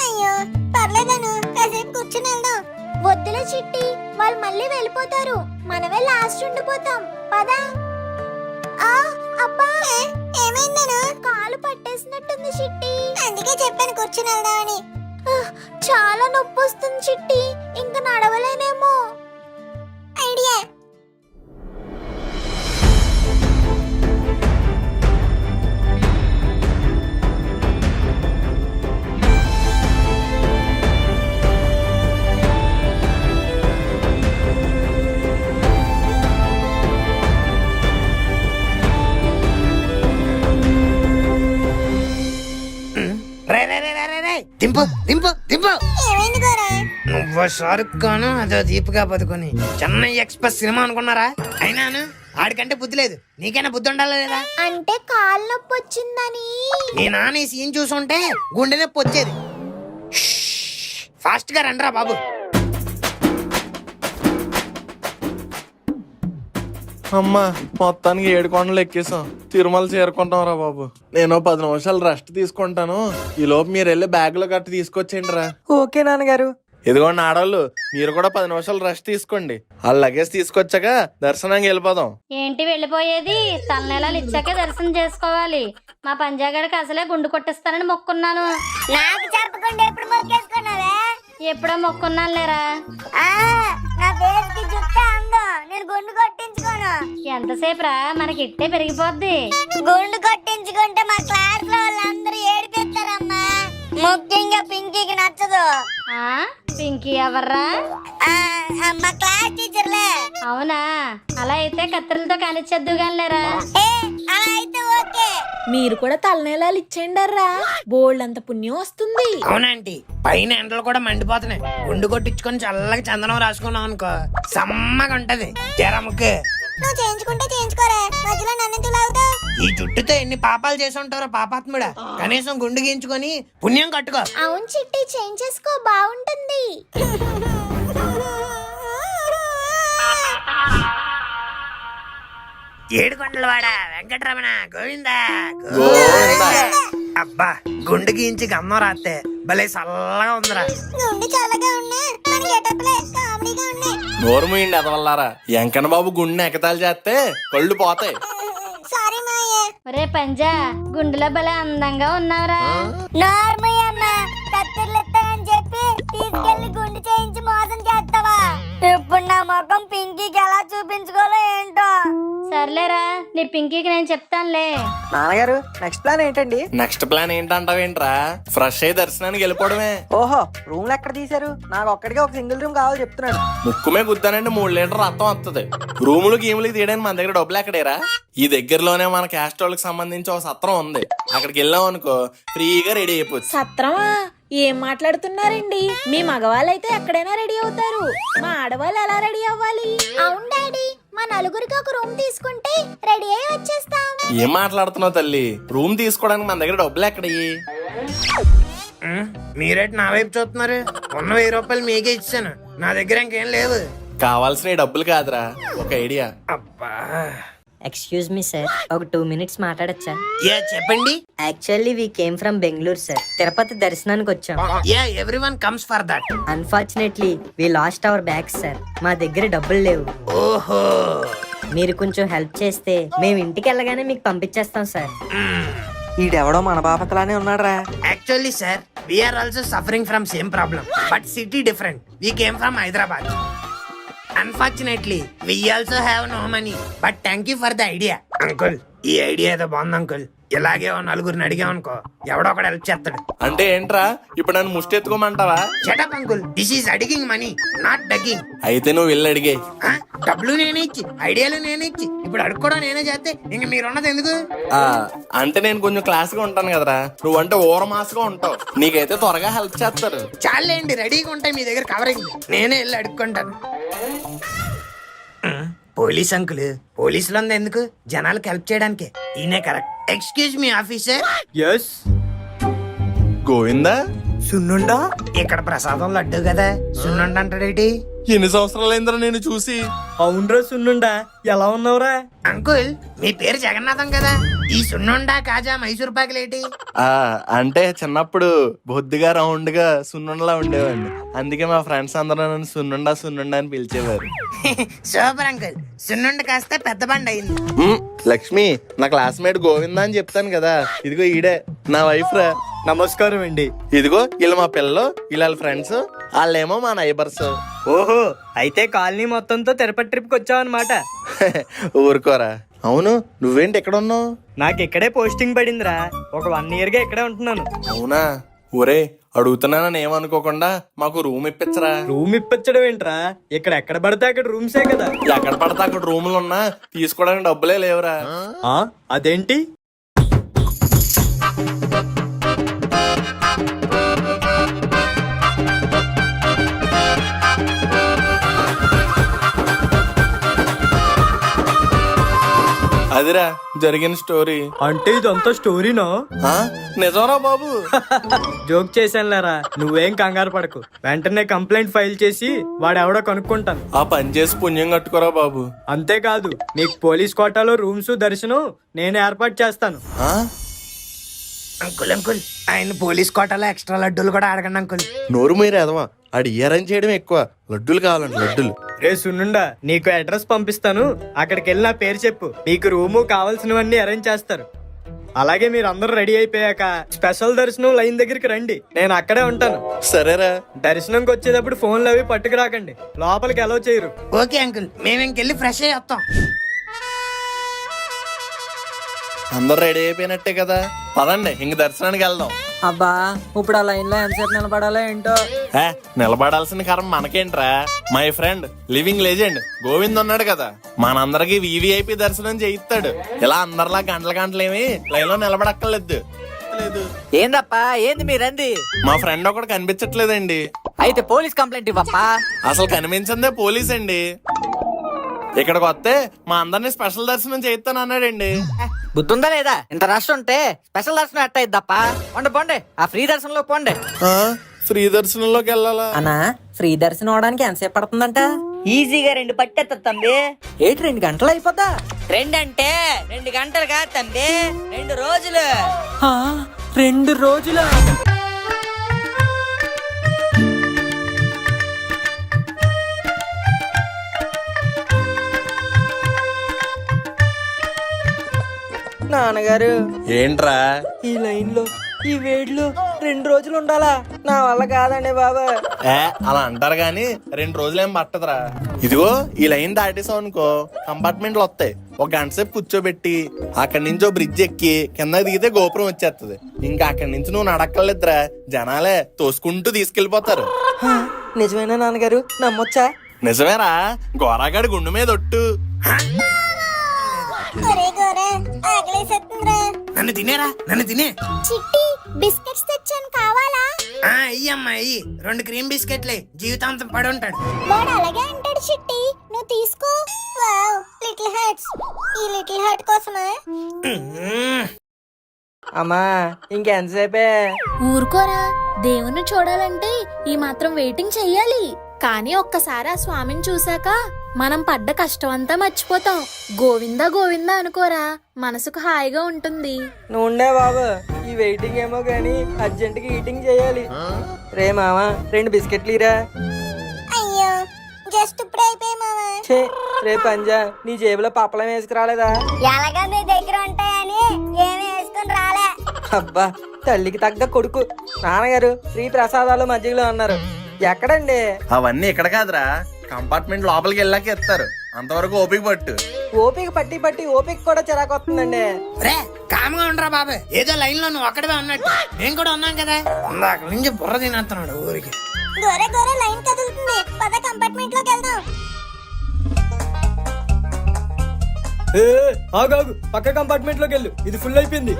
అయ్యో పర్లేదను, కాసేపు కూర్చుని వెళ్దాం. వద్దులే చిట్టి, వాళ్ళు మళ్ళీ వెళ్ళిపోతారు, మనమే లాస్ట్ ఉండిపోతాం. పదా. అబ్బా, ఏమైందను? కాలు పట్టేసినట్టుంది చిట్టి, అందుకే చెప్పాను కూర్చుని వెళ్దామని. చాలా నొప్పి వస్తుంది చిట్టి, ఇంకా నడవలేనేమో. ఐడియా.
దింపు దింపు దింపు.
ఏమైంది గోరా?
నువ్వు షారుఖ్ ఖాన్ అదో దీపికా పదుకొని చెన్నై ఎక్స్ప్రెస్ సినిమా అనుకున్నారా? అయినాను ఆడికంటే బుద్ధి లేదు, నీకైనా బుద్ధి ఉండాలా లేదా?
అంటే కాలు నొప్పి వచ్చిందని.
నీ నాన్న ఈ సీన్ చూసుంటే గుండె నొప్పి వచ్చేది. ఫాస్ట్ గా రండిరా బాబు.
అమ్మా మొత్తానికి 7 కొండలు ఎక్కేసాం, తిరుమల చేరుకుంటాం రా బాబు. నేను 10 నిమిషాలు రెస్ట్ తీసుకుంటాను, ఈ లోపు మీరు వెళ్ళి బ్యాగ్ లో గట్టి తీసుకొచ్చేయండి రా.
ఓకే నాన్నగారు.
ఇదిగోండి ఆడవాళ్ళు, మీరు కూడా 10 నిమిషాలు రెస్ట్ తీసుకోండి. ఆ లగేజ్ తీసుకొచ్చాక దర్శనానికి వెళ్ళిపోదాం.
ఏంటి వెళ్ళిపోయేది? తలనెలాలు ఇచ్చాకే దర్శనం చేసుకోవాలి. మా పంజాగడికి అసలే గుండు కొట్టిస్తానని మొక్కున్నాను.
నాకు చెప్పకుండా ఎప్పుడు మొక్కేసుకున్నావే?
ఎప్పుడో మొక్కున్నాను లేరా.
నా ఫేస్ కి జుట్టే అందం, నేను గుండు కొట్టించుకోను.
ఎంతసేపు రా, మనకి ఇట్టే పెరిగిపోద్ది.
గుండు కొట్టించుకుంటే మా క్లాస్ లో వాళ్ళందరూ ఏడిపిస్తారమ్మా. ముఖ్యంగా పింకీకి నచ్చదు.
ఆ పింకీ ఎవర్రా?
మా క్లాస్ టీచర్లే.
అవునా, అలా అయితే కత్తిరలతో కానిచ్చేద్దు గాని లేరా.
అలా అయితే ఓకే.
మీరు కూడా తలనేలాలు ఇచ్చేయండర్రా, బోల్డ్ అంత పుణ్యం వస్తుంది.
అవునంటీ, పైన ఎండలు కూడా మండిపోతున్నాయి. గుండు కొట్టించుకొని చల్లగా చందనం రాసుకున్నాం అనుకో, సమ్మగా ఉంటది. జరముకు
నువ్వు చేయించుకుంటే చేయించుకోరే, మధ్యలో నన్ను ఎందుకు లాగుతావు?
ఈ జుట్టుతో ఎన్ని పాపాలు చేసి ఉంటారో పాపాత్ముడా. కనీసం గుండు గీయించుకొని పుణ్యం కట్టుకో.
అవును చిట్టి, చేయించేసుకో, బాగుంటుంది.
ఏడుకొండలవాడ వెంకటరమణ గోవిందా
గోవిందా.
అబ్బా, గుండు గీయించి గమ్మం రాస్తే భలే చల్లగా ఉందిరా.
గుండు చల్లగా ఉన్నా మన గెటప్లే కామెడీగా ఉన్నాయి.
నోరు మూయండి ఎదవల్లారా. వెంకన్న బాబు గుండెని ఎగతాలు చేస్తే కళ్ళు పోతాయి.
సారీ మాయే.
ఒరే పంజా, గుండెలో భలే అందంగా ఉన్నావురా.
నార్మల్ అమ్మ, కత్తిర్లు ఇస్తానని చెప్పి తీసుకెళ్లి గుండు చేయించి మోసం చేస్తావా? ఇప్పుడు నా ముఖం పింకీకి ఎలా చూపించుకోవాలో ఏంటో.
సర్లేరా, నీ పింకీకి నేను చెప్తానులే.
నాన్నగారు నెక్స్ట్ ప్లాన్ ఏంటండి?
నెక్స్ట్ ప్లాన్ ఏంటంటావేంట్రా? ఫ్రెష్ అయ్యి దర్శనానికి వెళ్ళిపోవడమే.
ఓహో, రూమ్లు ఎక్కడ తీశారు? నాకు ఒక్కడికే ఒక సింగిల్ రూమ్ కావాలి చెప్తున్నాడు.
ముక్కుమే గుద్దానంటే 3 లీటర్ రక్తం వస్తుంది. రూములు గీములకి తీయడానికి మన దగ్గర డబ్బులు ఎక్కడేరా? ఈ దగ్గరలోనే మన క్యాస్ట్ వాళ్ళకి సంబంధించి ఒక సత్రం ఉంది, అక్కడికి వెళ్ళాం అనుకో ఫ్రీగా రెడీ అయిపోవచ్చు.
సత్రమా? ఏం మాట్లాడుతున్నారండి? మీ మగవాళ్ళైతే ఎక్కడైనా రెడీ అవుతారు, మా ఆడవాళ్ళు ఎలా రెడీ అవ్వాలి?
అవును డాడీ, మా నలుగురికి ఒక రూమ్ తీసుకుంటే రెడీ అయ్యి వచ్చేస్తాం.
ఏం మాట్లాడుతున్నావు తల్లి? రూమ్ తీసుకోవడానికి మన దగ్గర డబ్బులు ఎక్కడయ్యి?
మీరేటి నా వైపు చూస్తున్నారు? ఉన్న 1000 రూపాయలు మీకే ఇచ్చాను, నా దగ్గర ఇంకేం లేవు.
కావాల్సిన డబ్బులు కాదురా, ఒక ఐడియా.
అబ్బా,
ఎక్స్క్యూజ్ మీ సార్, ఒక 2 minutes మాట్లాడచ్చా?
యా చెప్పండి.
Actually we came from Bengaluru sir. Tirupati దర్శనానికి వచ్చాం.
Yeah everyone comes for that.
Unfortunately we lost our bags sir. మా దగ్గర డబ్బులు లేవు.
ఓహో,
మీరు కొంచెం హెల్ప్ చేస్తే మేము ఇంటికి వెళ్ళగానే మీకు పంపించేస్తాం సార్.
ఈడెవడో మన బాపతలానే ఉన్నాడురా.
Actually sir, we are also suffering from same problem, but city different. We came from Hyderabad. Unfortunately, we also have no money, but thank you for the idea. Uncle, ఈ ఐడియా ఏదో బాగుంది uncle. ఇలాగే ఓ నలుగురిని అడిగామనుకో, ఎవడో ఒకడు help చేస్తాడు.
అంటే ఏంట్రా, ఇప్పుడు నన్ను ముష్టి ఎత్తుకోమంటావా?
షటప్ అంకుల్, దిస్ ఈస్ అడిగింగ్ మనీ, నాట్ డగ్గింగ్.
అయితే నువ్వు వెళ్ళి అడిగే.
డబ్బులు నేనే ఇచ్చి, ఐడియాలు నేనే ఇచ్చి, ఇప్పుడు అడుక్కోవడం నేనే చేస్తే ఇంక మీరున్నది ఎందుకు?
అంటే నేను కొంచెం క్లాస్ గా ఉంటాను కదరా, నువ్వంటే ఓవర్ మాస్ గా ఉంటావు, నీకైతే త్వరగా హెల్ప్ చేస్తారు.
చాలేండి, రెడీగా ఉంటాయి మీ దగ్గర కవరింగ్, నేనే వెళ్ళి అడుక్కుంటాను. పోలీస్ అంకుల్, పోలీసులు ఉంది ఎందుకు? జనాలకు హెల్ప్ చేయడానికి. ఈయనే correct. Excuse me officer.
Yes
Govinda,
సున్నుండా.
ఇక్కడ ప్రసాదం లడ్డు కదా, సున్నుండ అంటాడేటి?
ఎన్ని సంవత్సరాలైందిరా నేను చూసి.
అవునరా సున్నుండా, ఎలా ఉన్నావురా?
అంకుల్, మీ పేరు జగన్నాథం కదా, ఈ సున్నుండ కాజా మైసూర్ పాకులేటి?
అంటే చిన్నప్పుడు బొద్దుగా రౌండ్ గా సున్నుండలా ఉండేవాడిని, అందుకే మా ఫ్రెండ్స్ అందరూ నన్ను సున్నుండా సున్నుండా అని పిలిచేవారు.
సూపర్ అంకుల్, సున్నుండ కాస్త పెద్ద బండి అయింది.
లక్ష్మి, నా క్లాస్మేట్ గోవిందా అని చెప్తాను కదా, ఇదిగో ఈడే నా వైఫ్ రా.
నమస్కారం అండి.
ఇదిగో వీళ్ళు మా పిల్లలు, వీళ్ళ ఫ్రెండ్స్, వాళ్ళేమో మా నైబర్స్.
ఓహో, అయితే కాలనీ మొత్తంతో తిరుపతి ట్రిప్ కి వచ్చావు అనమాట.
ఊరుకోరా. అవును, నువ్వేంటి ఎక్కడ ఉన్నావు?
నాకు ఇక్కడే పోస్టింగ్ పడిందిరా, ఒక 1 year గా ఇక్కడే ఉంటున్నాను.
అవునా? ఒరే, అడుగుతున్నానని ఏమనుకోకుండా మాకు రూమ్ ఇప్పించరా.
రూమ్ ఇప్పించడం ఏంట్రా, ఇక్కడ ఎక్కడ పడితే అక్కడ రూమ్సే కదా.
ఎక్కడ పడితే అక్కడ రూములు ఉన్నా తీసుకోవడానికి డబ్బులే లేవురా.
అదేంటి?
అదిరా జరిగిన స్టోరీ.
అంటే ఇదంతా స్టోరీనా?
ఆ, నిజంరా బాబు.
జోక్ చేశానులేరా, నువ్వేం కంగారు పడకు. వెంటనే కంప్లైంట్ ఫైల్ చేసి వాడెవడో కనుక్కుంటాను.
ఆ పని చేసి పుణ్యం కట్టుకోరా బాబు.
అంతేకాదు నీకు పోలీస్ కోటాలో రూమ్స్ దర్శనం నేను ఏర్పాటు చేస్తాను.
ఆ?
అంకుల్ అంకుల్, ఆయన పోలీస్ కోటాలో ఎక్స్ట్రా లడ్డూలు కూడా అడగండి అంకుల్.
నోరు మీరు ఎదవా, ఆడు అరేంజ్ చేయడం ఎక్కువ, లడ్డూలు కావాలండి లడ్డూలు.
రే సున్నుండా, నీకు అడ్రస్ పంపిస్తాను, అక్కడికి వెళ్ళి నా పేరు చెప్పు, మీకు రూము కావాల్సినవన్నీ అరేంజ్ చేస్తారు. అలాగే మీరు అందరూ రెడీ అయిపోయాక స్పెషల్ దర్శనం లైన్ దగ్గరికి రండి, నేను అక్కడే ఉంటాను.
సరేరా.
దర్శనంకి వచ్చేటప్పుడు ఫోన్లు అవి పట్టుకురాకండి, లోపలికి అలౌ చేయరు.
ఓకే అంకుల్, మేము ఇంకెళ్ళి ఫ్రెష్ అయ్యి వస్తాం.
అందరు రెడీ అయిపోయినట్టే కదా, పదండి ఇంక దర్శనానికి వెళ్దాం.
అబ్బా ఇప్పుడు ఆ లైన్ లో ఎంతసేపు నిలబడాలో ఏంటో.
ఏ, నిలబడాల్సిన కరం మనకేంట్రా. My friend living legend Govind ఉన్నాడు కదా, మనందరికి వివిఐపి దర్శనం చేయిస్తాడు. ఇలా అందరిలా గంటల గంటలేమి లైన్ లో నిలబడక్కర్లేదు. లేదు.
ఏందప్పా ఏంది మీరంది?
మా ఫ్రెండ్ ఒకడు కనిపించట్లేదండి.
అయితే పోలీస్ కంప్లైంట్ ఇవ్వప్పా.
అసలు కనిపించిందే పోలీస్ అండి. ఇక్కడికి వస్తే మా అందరినీ స్పెషల్ దర్శనం చేయిస్తాను అన్నాడండి.
బుద్ధుందా లేదా? ఇంత రష్ ఉంటే స్పెషల్ దర్శనం ఎట్ట ఇద్దప్పా? పోండి ఆ ఫ్రీ దర్శనంలో పోండి.
ఫ్రీ దర్శనంలోకి వెళ్ళాలా
అన్నా? ఫ్రీ దర్శనం అవడానికి ఎంతసేపు పడుతుందంట? ఈజీగా 2 పట్టేస్తా తంబి. ఏంటి 2 గంటలు అయిపోతా? 2 అంటే 2 గంటలు కాదు తంబి, 2 రోజులు. 2 రోజులు? నాన్నగారు
ఏంట్రా?
ఈ లైన్ లో ఈ వేడిలో 2 రోజులు ఉండాలా? నా వల్ల కాదండి బాబా.
అలా అంటారు గాని 2 రోజులు ఏం పట్టదురా. ఇదిగో ఈ లైన్ దాటేసావు అనుకో, కంపార్ట్మెంట్లు వస్తాయి. 1 గంట సేపు కూర్చోబెట్టి అక్కడి నుంచి ఓ బ్రిడ్జ్ ఎక్కి కింద దిగితే గోపురం వచ్చేస్తుంది. ఇంకా అక్కడి నుంచి నువ్వు నడక్కర్లేదురా, జనాలే తోసుకుంటూ తీసుకెళ్లిపోతారు.
నిజమేనా నాన్నగారు? నమ్మొచ్చా?
నిజమేరా, గోరాగాడి గుండు మీద ఒట్టు.
ఒరే గోరా, ఆకలేసేస్తుందిరా.
నన్ను తినేరా, నన్ను తినే.
చిట్టి బిస్కెట్స్ తెచ్చాను, కావాలా?
అయ్యమ్మా అయ్యి, 2 క్రీమ్ బిస్కెట్లే, జీవితాంతం పడి ఉంటాడు.
వాడు అలాగే అంటాడు చిట్టి, నువ్వు తీసుకో. Wow, little hearts. ఈ లిటిల్ హార్ట్ కోసమా?
అమ్మా ఇంకెంతసేపే?
ఊరుకోరా, దేవుణ్ణి చూడాలంటే ఈ మాత్రం వెయిటింగ్ చెయ్యాలి. కానీ ఒక్కసారి ఆ స్వామిని చూసాక మనం పడ్డ కష్టం అంతా మర్చిపోతాం. గోవిందా గోవిందా అనుకోరా, మనసుకు హాయిగా ఉంటుంది.
నువ్వు ఉండే బాబు, ఈ వెయిటింగ్ ఏమో గానీ అర్జెంట్ గా ఈటింగ్ చేయాలి. రే మావా 2 బిస్కెట్లు ఇరా.
అయ్యో, జస్ట్ ఇప్పుడే అయిపోయి మావా.
రే పంజా, నీ జేబులో పప్పలం వేసుకురాలేదా?
ఎలాగా మీ దగ్గర ఉంటాయని ఏమి వేసుకుని రాలే.
అబ్బా తల్లికి తగ్గ కొడుకు. నాన్నగారు ఫ్రీ ప్రసాదాలు మజ్జిగలో అన్నారు, ఎక్కడండి?
అవన్నీ ఇక్కడ కాదురా, కంపార్ట్మెంట్ లోపలికి వెళ్ళాక ఇస్తారు. అంతవరకు ఓపిక పట్టు.
ఓపిక పట్టి పట్టి ఓపిక కూడా చిరాకు వస్తుందండి.
రే కామ్గా ఉండరా బాబు, ఏదో లైన్ లో నువ్వు అక్కడే ఉన్నట్టు నేను కూడా ఉన్నాం కదా. అక్కడి నుంచి బుర్ర తినేస్తున్నాడు ఊరికి.
గోరే గోరే లైన్ కదులుతుంది, పద కంపార్ట్మెంట్ లోకి వెళ్దాం.
ఆగాగు, పక్క కంపార్ట్మెంట్ లోకి వెళ్ళు, ఇది ఫుల్ అయిపోయింది.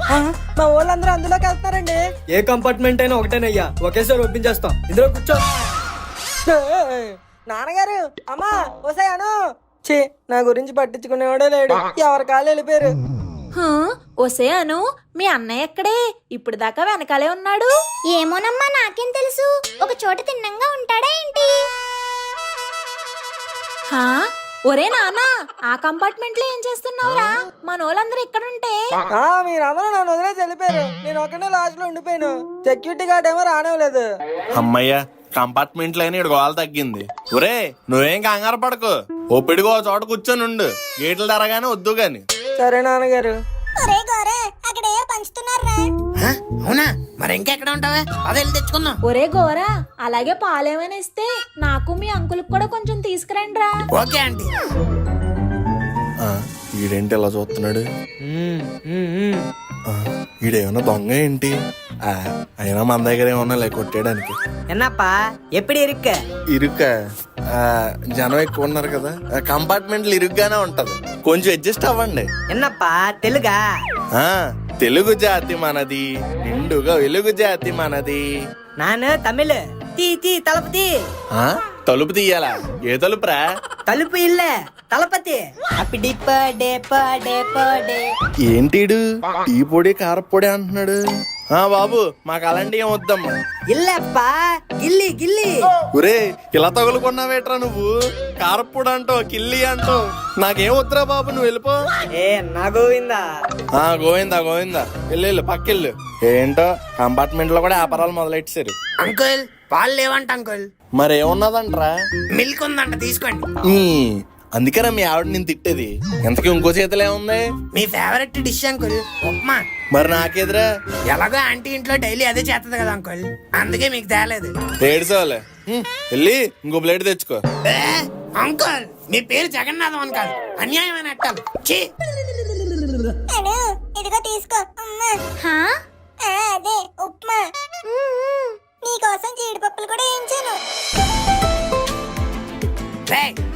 మా వాళ్ళందరూ అందులోకి వెళ్తున్నారండి.
ఏ కంపార్ట్మెంట్ అయినా ఒకటేనయ్యా, ఒకేసారి ఒప్పించేస్తాం. ఇందులో కూర్చో.
నాన్నగారు, అమ్మా వసాయను. ఛీ, నా గురించి పట్టించుకునేవాడే లేడు, ఎవరి కాళ్ళు వెళ్ళిపోయారు.
ఒసే అను, మీ అన్నయ్య ఎక్కడే? ఇప్పుడు దాకా వెనకాలే ఉన్నాడు.
ఏమోనమ్మా, నాకేం తెలుసు. ఒక చోట తిన్నంగా ఉంటాడా ఏంటి?
ఒరే నానా, ఆ కంపార్ట్మెంట్ లో ఏం చేస్తున్నావురా? మనోళ్ళందరూ ఇక్కడుంటే
మీరందరూ నన్ను వదిలేసి వెళ్ళిపోయారు, నేను ఒకనే లాస్ట్ లో ఉండిపోయాను. సెక్యూరిటీ గార్డ్ ఏమో రానివ్వలేదు.
అమ్మయ్య, కంపార్ట్మెంట్ లోనే ఇక్కడ గోల తగ్గింది. ఒరే నువ్వేం కంగారు పడకు, ఓపిడిగా ఓ చోట కూర్చొని ఉండు, గేట్లు తరగానే వద్దు గాని.
సరే నాన్నగారు.
ఒరే గోరే, అక్కడ ఏ పంచుతున్నారా?
అవునా, మరి ఇంకెక్కడ ఉంటావా? అదే వెళ్ళి తెచ్చుకుందాం.
ఒరే గోరా, అలాగే పాలేమైనా ఇస్తే నాకు మీ అంకుల్ కూడా కొంచెం తీసుకురండి రా.
Okay aunty.
ఈడేంటి ఇలా చూస్తున్నాడు? ఈడేమన్నా దొంగ ఏంటి? అయినా మన దగ్గర ఏమన్నా లే కొట్టేయడానికి.
ఎన్నప్పా ఎప్పుడు
ఇరుక్క జనం ఎక్కువ ఉన్నారు కదా, కంపార్ట్మెంట్లు ఇరుగ్గానే ఉంటది, కొంచెం అడ్జస్ట్ అవ్వండి.
ఎన్నప్పా తెలుగా?
తెలుగు జాతి మనది, నిండుగా వెలుగు జాతి మనది.
నాను తమిళ్. తీ తలుపు తీ.
తలుపు తీయాలా? ఏ తలుపురా?
తలుపు ఇల్లే Thalapathy happy birthday birthday birthday.
ఏంటిడు టీ పొడి కారపొడి అంటున్నాడు? బాబు మాకు అలాంటి ఏం వద్దమ్మా.
ఇల్లప్పా గిల్లి గిల్లి.
ఒరే ఇలా తగులుకున్నావేట్రా నువ్వు? కారపొడి అంటావు, కిల్లి అంటావు. నాకేం వద్దురా బాబు, నువ్వు వెళ్ళిపో.
ఏ నా గోవిందా.
గోవిందా గోవిందా, వెళ్ళు పక్కెళ్ళు. ఏంటో కంపార్ట్మెంట్ లో కూడా వ్యాపారాలు మొదలెట్టారు.
అంకుల్ పాలు లేవంట అంకుల్.
మరేమున్నదంట్రా?
మిల్క్ ఉందంట, తీసుకోండి.
అందుకేనా మీ ఆవిడ నేను తిట్టేది. ఎంతకీ ఇంకో చేతిలో ఏముంది?
మీ ఫేవరెట్ డిష్ అంకుల్ ఉప్మా.
మరి నాకెదురా?
ఎలాగో ఆంటీ ఇంట్లో డైలీ అదే చేస్తుంది కదా అంకుల్, అందుకే మీకు తేలేదు.
ఏడుకోవాలి, వెళ్ళి ఇంకో ప్లేట్ తెచ్చుకో.
ఏ, అంకుల్ మీ పేరు జగన్నాథం అని కాదు, అన్యాయమైన అట్టాలు. ఛీ!
అను ఇదిగో తీసుకో అమ్మా.
హా?
అదే ఉప్మా. నీకోసం జీడిపప్పులు కూడా వేయించాను.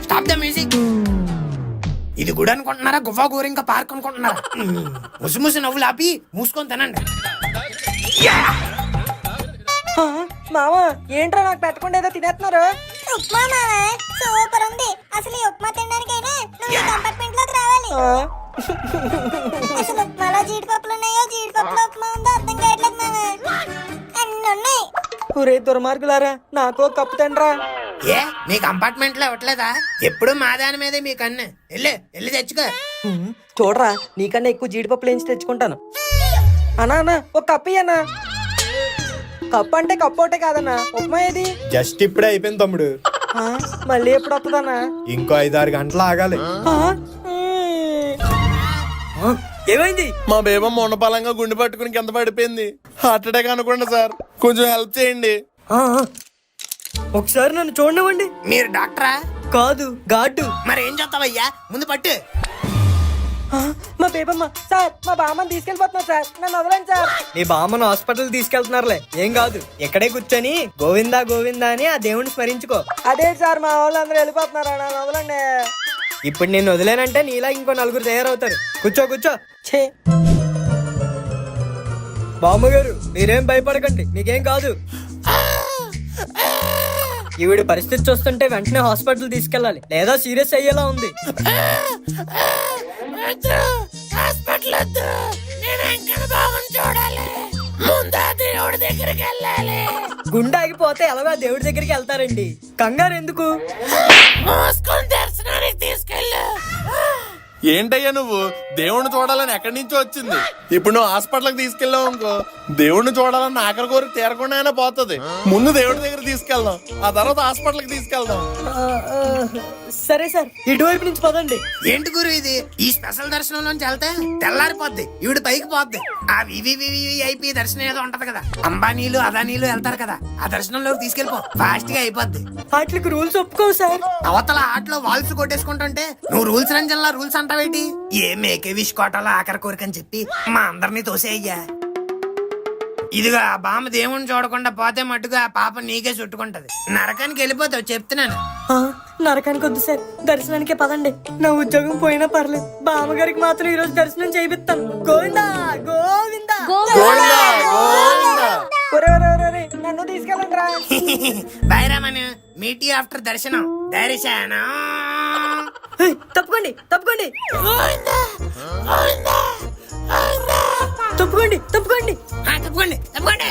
Stop the music. ఇది గుడి అనుకుంటున్నారా, గువ్వా గోరింక పార్క్ అనుకుంటున్నారా? ముసి నవ్వులు ఆపి మూసుకొని తినండి.
మావా ఏంట్రా నాకు పెట్టకుండా ఏదో తినేస్తున్నారు?
ఉప్మా మావా సూపర్ ఉంది. అసలు ఈ ఉప్మా తినడానికైనా నువ్వు ఈ కంపార్ట్మెంట్ లోకి రావాలి. అసలు ఉప్మాలో జీడిపప్పులు ఉన్నాయో జీడిపప్పులో ఉప్మా ఉందో అర్థం కావట్లేదు మావా. అన్ని ఉన్నాయి.
ఒరే దుర్మార్గులారా, నాకు కప్పు తండ్రా.
ఏ మీ కంపార్ట్మెంట్ లో ఇవ్వట్లేదా? ఎప్పుడు మా దాని మీదే మీ కన్ను. వెళ్ళి తెచ్చుకో.
చూడరా, నీకన్నా ఎక్కువ జీడిపప్పులు వేయించి తెచ్చుకుంటాను. అన్నా అన్నా ఒక కప్పు ఇయ్యన్నా. కప్పు అంటే కప్పు ఒకటే కాదన్నా, ఉప్మా ఏది?
జస్ట్ ఇప్పుడే అయిపోయింది తమ్ముడు.
మళ్ళీ ఎప్పుడు వస్తుందన్నా?
ఇంకో 5-6 గంటలు ఆగాలి.
ఏమైంది?
మా బేబమ్మ ఉన్నపాలంగా గుండె పట్టుకుని కింద పడిపోయింది. హార్ట్ అటాక్ అనుకోండి సార్, కొంచెం హెల్ప్ చేయండి.
ఒకసారి నన్ను చూడనివ్వండి.
మీరు డాక్టరా?
కాదు, గాడ్డు.
మరి ఏం చేస్తావయ్యా, ముందు పట్టు.
మా బేబమ్మ సార్, మా బామ్మని తీసుకెళ్ళిపోతున్నారు సార్, నన్ను వదలండి సార్. నీ బామ్మను హాస్పిటల్ తీసుకెళ్తున్నారులే, ఏం కాదు. ఇక్కడే కూర్చొని గోవిందా గోవిందా అని ఆ దేవుడిని స్మరించుకో. అదే సార్, మా వాళ్ళందరూ వెళ్ళిపోతున్నారా, నన్ను వదలండి. ఇప్పుడు నేను వదిలేనంటే నీలా ఇంకో 4 తయారవుతారు. కూర్చో. ఛే బామ్మగారు, మీరేం భయపడకండి, మీకేం కాదు. ఈవిడ పరిస్థితి చూస్తుంటే వెంటనే హాస్పిటల్ తీసుకెళ్ళాలి, లేదా సీరియస్ అయ్యేలా ఉంది. గుండె ఆగిపోతే ఎలాగో దేవుడి దగ్గరికి వెళ్తారండి, కంగారు ఎందుకు?
ఏంటయ్యా నువ్వు దేవుణ్ణి చూడాలని ఎక్కడి నుంచో వచ్చింది. ఇప్పుడు నువ్వు హాస్పిటల్కి తీసుకెళ్ళావు అనుకో, దేవుణ్ణి చూడాలని ఆఖరి కోరిక తీరకుండా అయినా పోతుంది. ముందు దేవుడి దగ్గర తీసుకెళ్దాం, ఆ తర్వాత హాస్పిటల్కి తీసుకెళ్దాం.
సరే సార్, ఇటువైపు నుంచి పదండి.
ఏంటి గురు ఇది? ఈ స్పెషల్ దర్శనంలోంచి వెళ్తే తెల్లారిపోద్ది, ఈవిడ పైకి పోద్ది. ఆ వివిఐపి దర్శనం ఏదో ఉంటది కదా, అంబానీలు అదానీలు వెళ్తారు కదా, ఆ దర్శనంలోకి తీసుకెళ్ళిపో, ఫాస్ట్ గా అయిపోద్ది.
వాటికి రూల్స్ ఒప్పుకోవు సార్.
అవతల ఆటలో వాల్స్ కొట్టేసుకుంటుంటే నువ్వు రూల్స్ రంజన్లా రూల్స్ అంటావేటి? ఏ మేకే విష్ కోటలో ఆఖరి కోరికని చెప్పి మా అందరినీ తోసేయ్యా. ఇదిగా ఆ బామ్మ దేవుణ్ణి చూడకుండా పోతే మట్టుగా ఆ పాప నీకే చుట్టుకుంటది, నరకానికి వెళ్ళిపోతావు చెప్తున్నాను.
నరకానికి వద్దు సార్, దర్శనానికే పదండి. నా ఉద్యోగం పోయినా పర్లేదు, బామ్మగారికి మాత్రం ఈ రోజు దర్శనం చేయిస్తాను. గోవిందా గోవిందా నన్ను తీసుకెళ్ళండి రా.
Bye Raman, meet you after darshanam. దర్శనం.
తప్పుకోండి తప్పుకోండి తప్పుకోండి
తప్పకుండా తప్పకుండా.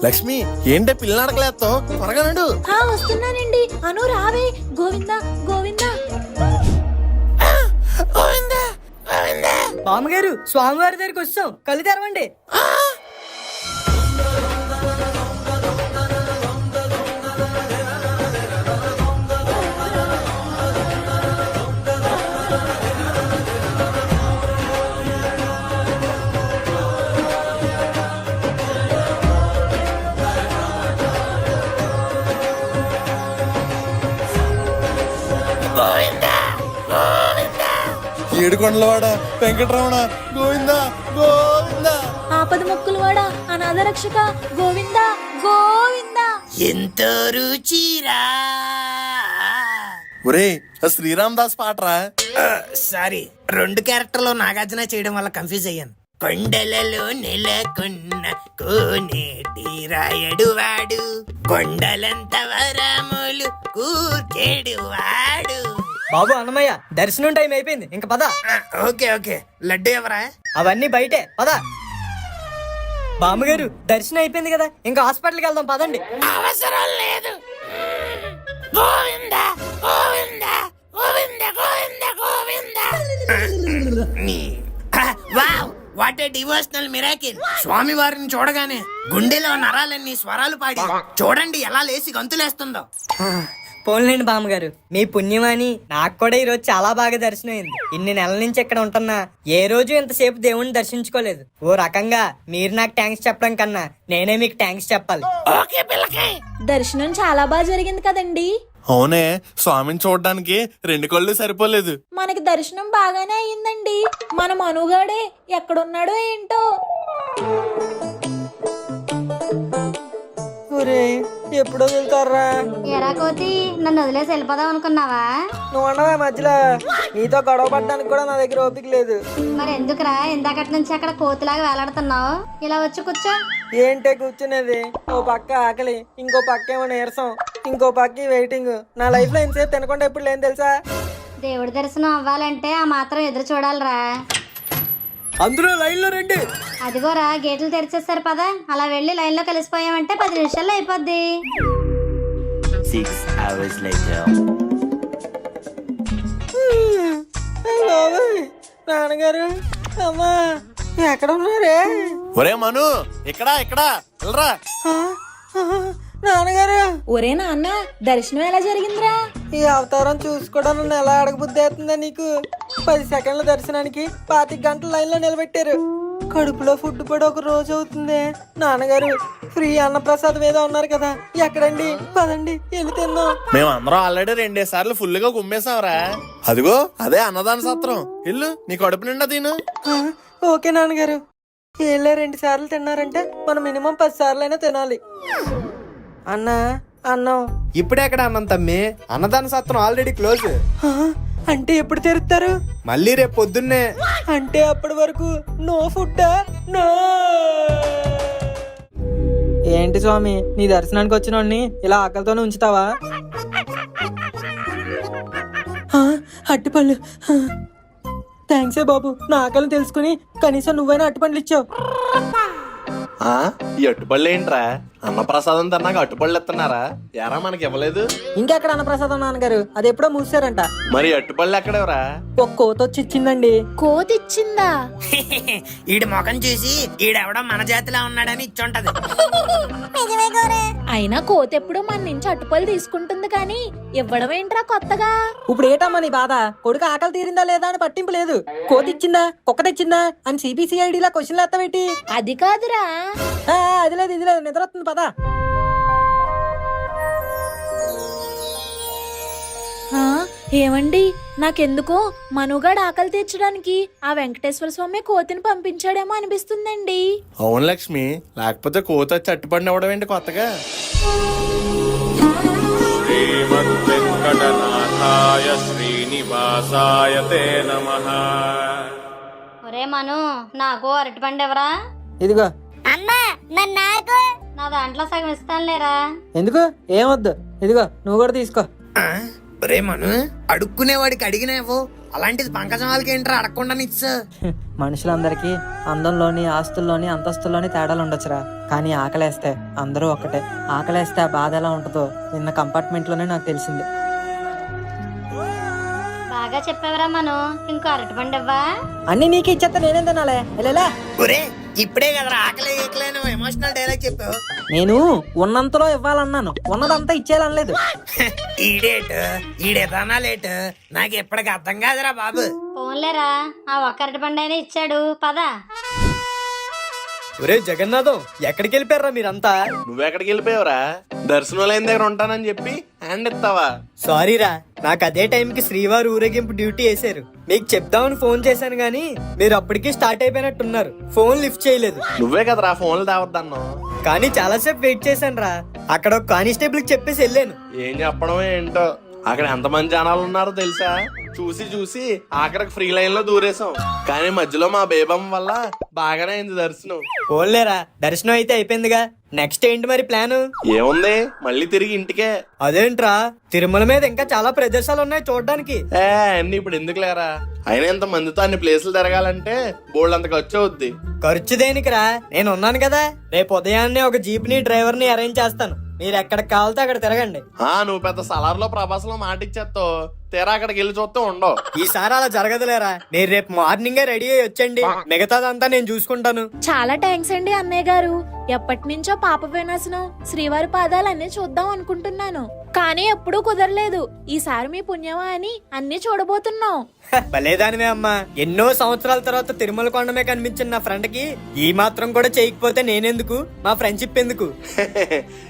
లక్ష్మి ఏంటే పిల్ల అడగలేస్తావు, త్వరగా నడు.
వస్తున్నానండి. అను రావే. గోవిందా గోవిందా.
బామ్మగారు, స్వామివారి దగ్గరికి వస్తాం, కళ్ళు తెరవండి.
ఏడుకొండలవాడ వెంకటరమణ గోవిందా గోవిందా.
ఆపద మొక్కులు వాడా, అనాథ రక్షక గోవిందా గోవిందా.
ఎంతో రుచిరా.
ఒరే శ్రీరామ్ దాస్ పాటరా.
సారీ, 2 క్యారెక్టర్లో నాగార్జున చేయడం వల్ల కన్ఫ్యూజ్ అయ్యాను. కొండలలో నెలకొన్న కోనేటి రాయడు వాడు, కొండలంత వరములు కూర్చేడు వాడు.
బాబు అన్నమయ్య, దర్శనం టైం అయిపోయింది, ఇంక పద.
ఓకే ఓకే, లడ్డు ఎవరా?
అవన్నీ బయటే, పద. బామ్మగారు, దర్శనం అయిపోయింది కదా, ఇంకా హాస్పిటల్కి వెళ్దాం, పదండి.
అవసరం లేదు. Govinda Govinda Govinda Govinda Govinda. Wow, what a devotional miracle. స్వామి వారిని చూడగానే గుండెలో నరాలన్నీ స్వరాలు పాడి చూడండి ఎలా లేసి గంతులేస్తుందో.
పోన్లేండి బామ్మగారు, మీ పుణ్యమని నాకు కూడా ఈ రోజు చాలా బాగా దర్శనం అయింది. ఇన్ని నెలల నుంచి ఇక్కడ ఉంటున్నా ఏ రోజు ఇంతసేపు దేవుణ్ణి దర్శించుకోలేదు. ఓ రకంగా మీరు నాకు థ్యాంక్స్ చెప్పడం కన్నా నేనే మీకు థ్యాంక్స్ చెప్పాలి.
ఓకే పిల్లకాయ్.
దర్శనం చాలా బాగా జరిగింది కదండి.
అవునే, స్వామిని చూడడానికి 2 కళ్ళు సరిపోలేదు.
మనకి దర్శనం బాగానే అయ్యిందండి. మన మనుగాడే ఎక్కడున్నాడో ఏంటో.
ఎప్పుడో వెళ్తారా?
ఎరా కోతి, నన్ను వదిలేసి వెళ్ళిపోదాం అనుకున్నావా?
నువ్వు అన్నవా మధ్యలో, నీతో గొడవ పడ్డానికి కూడా నా దగ్గర ఓపిక లేదు.
మరి ఎందుకురా ఇందాకటి నుంచి అక్కడ కోతిలాగా వేలాడుతున్నావు? ఇలా వచ్చి కూర్చో.
ఏంటే కూర్చునేది? ఓ పక్క ఆకలి, ఇంకో పక్క ఏమో నీరసం, ఇంకో పక్క వెయిటింగ్. నా లైఫ్ లో ఇంతసేపు తినకుండా ఎప్పుడు లేని తెలుసా?
దేవుడి దర్శనం అవ్వాలంటే ఆ మాత్రం ఎదురు చూడాలిరా.
అందరూ లైన్ లో రండి.
అదిగోరా గేట్లు తెరిచేస్తారు పదా. అలా వెళ్ళి లైన్ లో కలిసిపోయామంటే 10 నిమిషాల్లో అయిపోద్ది.
6 hours later.
నాన్నగారు, అమ్మా, ఎక్కడ ఉన్నారే?
ఒరే మను, ఇక్కడ ఇక్కడ వెళ్ళరా.
నాన్నగారు,
ఒరే నాన్న, దర్శనం ఎలా జరిగిందిరా?
ఈ అవతారం చూసుకోవడం నన్ను ఎలా అడగబుద్ధి అవుతుందా నీకు? 10 సెకండ్ల దర్శనానికి 25 గంటల లైన్ లో నిలబెట్టారు. కడుపులో ఫుడ్ పడి 1 రోజు అవుతుంది. నాన్నగారు, ఫ్రీ అన్నప్రసాదం ఏదో ఉన్నారు కదా, ఎక్కడండి? పదండి వెళ్ళి తిందాం.
మేమందరం ఆల్రెడీ 2 సార్లు ఫుల్ గా గుమ్మేసాంరా. అదిగో అదే అన్నదాన సత్రం. ఇల్లు నీ కడుపు నిండా తిను.
ఓకే నాన్నగారు. వీళ్ళే 2 సార్లు తిన్నారంటే మనం మినిమం 10 సార్లు అయినా తినాలి. అన్నా, అన్నం
ఇప్పుడే ఎక్కడ అన్నం తమ్మి? అన్నదాన సత్రం ఆల్రెడీ క్లోజ్.
అంటే ఎప్పుడు తెరుస్తారు?
మళ్ళీ రేపు పొద్దున్నే.
అంటే అప్పటి వరకు నో ఫుడ్? నో. ఏంటి స్వామి, నీ దర్శనానికి వచ్చిన వాడిని ఇలా ఆకలితోనే ఉంచుతావా? అట్టిపళ్ళు. థ్యాంక్సే బాబు, నా ఆకలిని తెలుసుకుని కనీసం నువ్వైనా అట్టిపండ్లు ఇచ్చావు.
ఈ అట్టుపళ్ళు ఏంట్రా? అన్నప్రసాదం తిన్నాక అట్టుపళ్ళు ఇస్తున్నారా? ఎరా మనకి ఇవ్వలేదు?
ఇంకెక్కడ అన్నప్రసాదం నాన్నగారు, అది ఎప్పుడో మూసారంట.
మరి అట్టుపళ్ళు ఎక్కడెవరా?
ఒక కోత వచ్చి ఇచ్చిందండి.
కోతిచ్చిందా?
ఈడి ముఖం చూసి ఈడెవడో మన జాతిలో ఉన్నాడని ఇచ్చుంటది.
నిజమే గోరే.
అయినా కోతి ఎప్పుడు మన నుంచి అట్టుపళ్ళు తీసుకుంటుంది కానీ ఇవ్వడం ఏంట్రా కొత్తగా?
ఇప్పుడు ఏటమ్మా నీ బాధ? కొడుకు ఆకలి తీరిందా లేదా అని పట్టింపు లేదు. కోతి ఇచ్చిందా, కుక్క తెచ్చిందా అని సిబిసిఐడిలా క్వశ్చన్లు ఎత్తబెట్టి.
అది కాదురా.
అది లేదు ఇది లేదు, నిద్ర వస్తుంది పదా.
ఏమండి, నాకెందుకో మనుగాడు ఆకలి తీర్చడానికి ఆ వెంకటేశ్వర స్వామి కోతిని పంపించాడేమో అనిపిస్తుందండి.
అవును లక్ష్మి, లేకపోతే కోత వచ్చి అట్టుపండి ఇవ్వడం ఏంటి కొత్తగా?
శ్రీమద్వేంకటనాథాయ శ్రీనివాసాయ తే నమః.
ఒరే మను, నాకు అరటిపండు ఎవరా?
ఇదిగో.
అమ్మా, మరి నాకు?
నా దాంట్లో సగం ఇస్తానులేరా.
ఎందుకు? ఏమొద్దు, ఇదిగో నువ్వు కూడా తీసుకో.
ఒరే మను, అడుక్కునేవాడికి అడిగినావు, అలాంటిది పంకజం వాళ్ళకి ఏంట్రా అడగకుండా ఇచ్చా?
మనుషులందరికీ అందంలోని, ఆస్తుల్లోని, అంతస్తుల్లోని తేడాలు ఉండొచ్చురా, కానీ ఆకలేస్తే అందరూ ఒక్కటే. ఆకలేస్తే ఆ బాధ ఎలా ఉంటుందో నిన్న కంపార్ట్మెంట్ లోనే నాకు తెలిసింది.
బాగా చెప్పేవరా మను, ఇంకో అరటిపండు ఇవ్వా?
అన్ని నీకు ఇచ్చేస్తా, నేనేం తినాలే? వెళ్ళేలా.
ఒరే, ఇప్పుడే కదరా ఆకలి ఏకలేను ఎమోషనల్ డైలాగ్ చెప్పావు.
నేను ఉన్నంతలో ఇవ్వాలన్నాను, ఉన్నదంతా ఇచ్చేయాలనలేదు.
ఈడేదన్నా లేటు నాకు ఎప్పటికి అర్థం కాదురా బాబు.
పోన్లేరా, ఆ ఒక్క అరటిపండు అయినా ఇచ్చాడు పదా.
ఒరే జగన్నాథం, ఎక్కడికి వెళ్ళిపోయారా మీరంతా?
నువ్వెక్కడికి వెళ్ళిపోయావురా? దర్శనం లైన్ దగ్గర ఉంటానని చెప్పి హ్యాండ్ ఇస్తావా?
సారీరా, నాకు అదే టైంకి శ్రీవారు ఊరేగింపు డ్యూటీ వేశారు. మీకు చెప్దామని ఫోన్ చేశాను గానీ మీరు అప్పటికి స్టార్ట్ అయిపోయినట్టున్నారు. ఫోన్ లిఫ్ట్ చేయలేదు.
నువ్వే కదరా ఫోన్లు తేవద్దన్నా.
కానీ చాలాసేపు వెయిట్ చేశాను రా. అక్కడ ఒక కానిస్టేబుల్ కి చెప్పేసి వెళ్ళాను.
ఏం చెప్పడం ఏంటో, అక్కడ ఎంతమంది జనాలు ఉన్నారో తెలుసా? చూసి చూసి ఆఖరికి ఫ్రీ లైన్ లో దూరేసాం. కానీ మధ్యలో మా బేబమ్మ వల్ల బాగానే అయింది దర్శనం.
పోలేరా, దర్శనం అయితే అయిపోయిందిగా. నెక్స్ట్ ఏంటి మరి ప్లాన్?
ఏముంది, మళ్ళీ తిరిగి ఇంటికే.
అదేంట్రా, తిరుమల మీద ఇంకా చాలా ప్రదేశాలు ఉన్నాయి చూడడానికి.
అన్ని ఇప్పుడు ఎందుకు లేరా? అయినా ఇంత మందితో అన్ని ప్లేసులు తిరగాలంటే బోల్డ్ అంత ఖర్చు అవుద్ది.
ఖర్చు దేనికిరా, నేను ఉన్నాను కదా. రేపు ఉదయాన్నే ఒక జీప్ ని డ్రైవర్ ని అరేంజ్ చేస్తాను. మీరు ఎక్కడికి కావాలితే అక్కడ తిరగండి.
నువ్వు పెద్ద సలార్లో ప్రభాస్లో మాట ఇచ్చేస్తావు, తీరా అక్కడికి వెళ్ళి చూస్తూ ఉండవు.
ఈసారి అలా జరగదులేరా. మీరు రేపు మార్నింగే రెడీ అయ్యి వచ్చండి, మిగతాదంతా నేను చూసుకుంటాను.
చాలా థ్యాంక్స్ అండి అన్నయ్య గారు. ఎప్పటి నుంచో పాప వినాశనం, శ్రీవారి పాదాలన్నీ చూద్దాం అనుకుంటున్నాను, కానీ ఎప్పుడూ కుదరలేదు. ఈసారి మీ పుణ్యమా అని అన్ని చూడబోతున్నాం.
భలేదానివే అమ్మా. ఎన్నో సంవత్సరాల తర్వాత తిరుమల కొండమే కనిపించిన నా ఫ్రెండ్ కి ఈ మాత్రం కూడా చేయకపోతే నేనెందుకు, మా ఫ్రెండ్షిప్ ఎందుకు?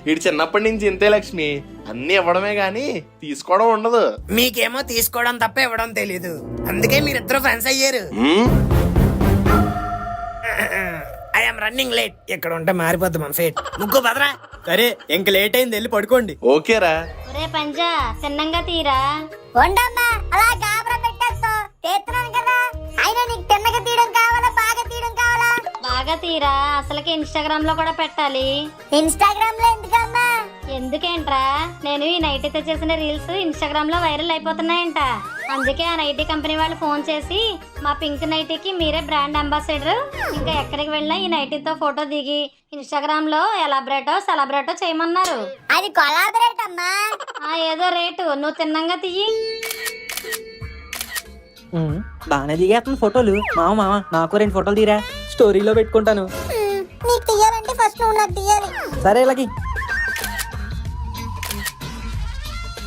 ఇటు చిన్నప్పటి నుంచి ఇంతే లక్ష్మి, అన్ని ఇవ్వడమే గాని తీసుకోవడం ఉండదు.
మీకేమో తీసుకోవడం తప్ప ఇవ్వడం తెలీదు, అందుకే మీరిద్దరు ఫ్రెండ్స్ అయ్యారు. I'm running late. ఇక్కడ ఉంటే మారిపోద్ది మన ఫేట్. ముగ్గు బదరా.
సరే, ఇంక లేట్ అయింది, వెళ్ళి పడుకోండి.
ఓకేరా.
ఒరే పంజా, చిన్నంగా తీరా.
వండమ్మా, అలా గాబరా పెట్టేస్తా. చేస్తున్నాను కదా. అయినా నీకు తిన్నగా తీయడం కావాలా, బాగా తీయడం కావాలా?
బాగా తీరా, అసలుకి ఇన్స్టాగ్రామ్ లో కూడా పెట్టాలి.
ఇన్స్టాగ్రామ్ లో ఎందుకమ్మా?
ఎందుకేంట్రా, నేను ఈ నైటీతో చేసిన రీల్స్ ఇన్స్టాగ్రామ్ లో వైరల్ అయిపోతున్నాయంట. అందుకే ఆ నైటీ కంపెనీ వాళ్ళు ఫోన్ చేసి మా పింక్ నైటీకి మీరే బ్రాండ్ అంబాసిడర్, ఇంకా ఎక్కడికి వెళ్ళినా ఈ నైటీతో ఫోటో దిగి ఇన్స్టాగ్రామ్ లో సెలబ్రేటో చేయమన్నారు.
అది కొలాబరేట్ అమ్మా.
ఏదో రేటు, నువ్వు తిన్నంగా తీయి.
బాగానే దిగేస్తుంది ఫోటోలు. మామ నాకు 2 ఫోటోలు తీరా, స్టోరీలో పెట్టుకుంటాను.
నీకు తీయాలంటే ఫస్ట్ నువ్వు నాకు తీయాలి.
సరే ఇలాగి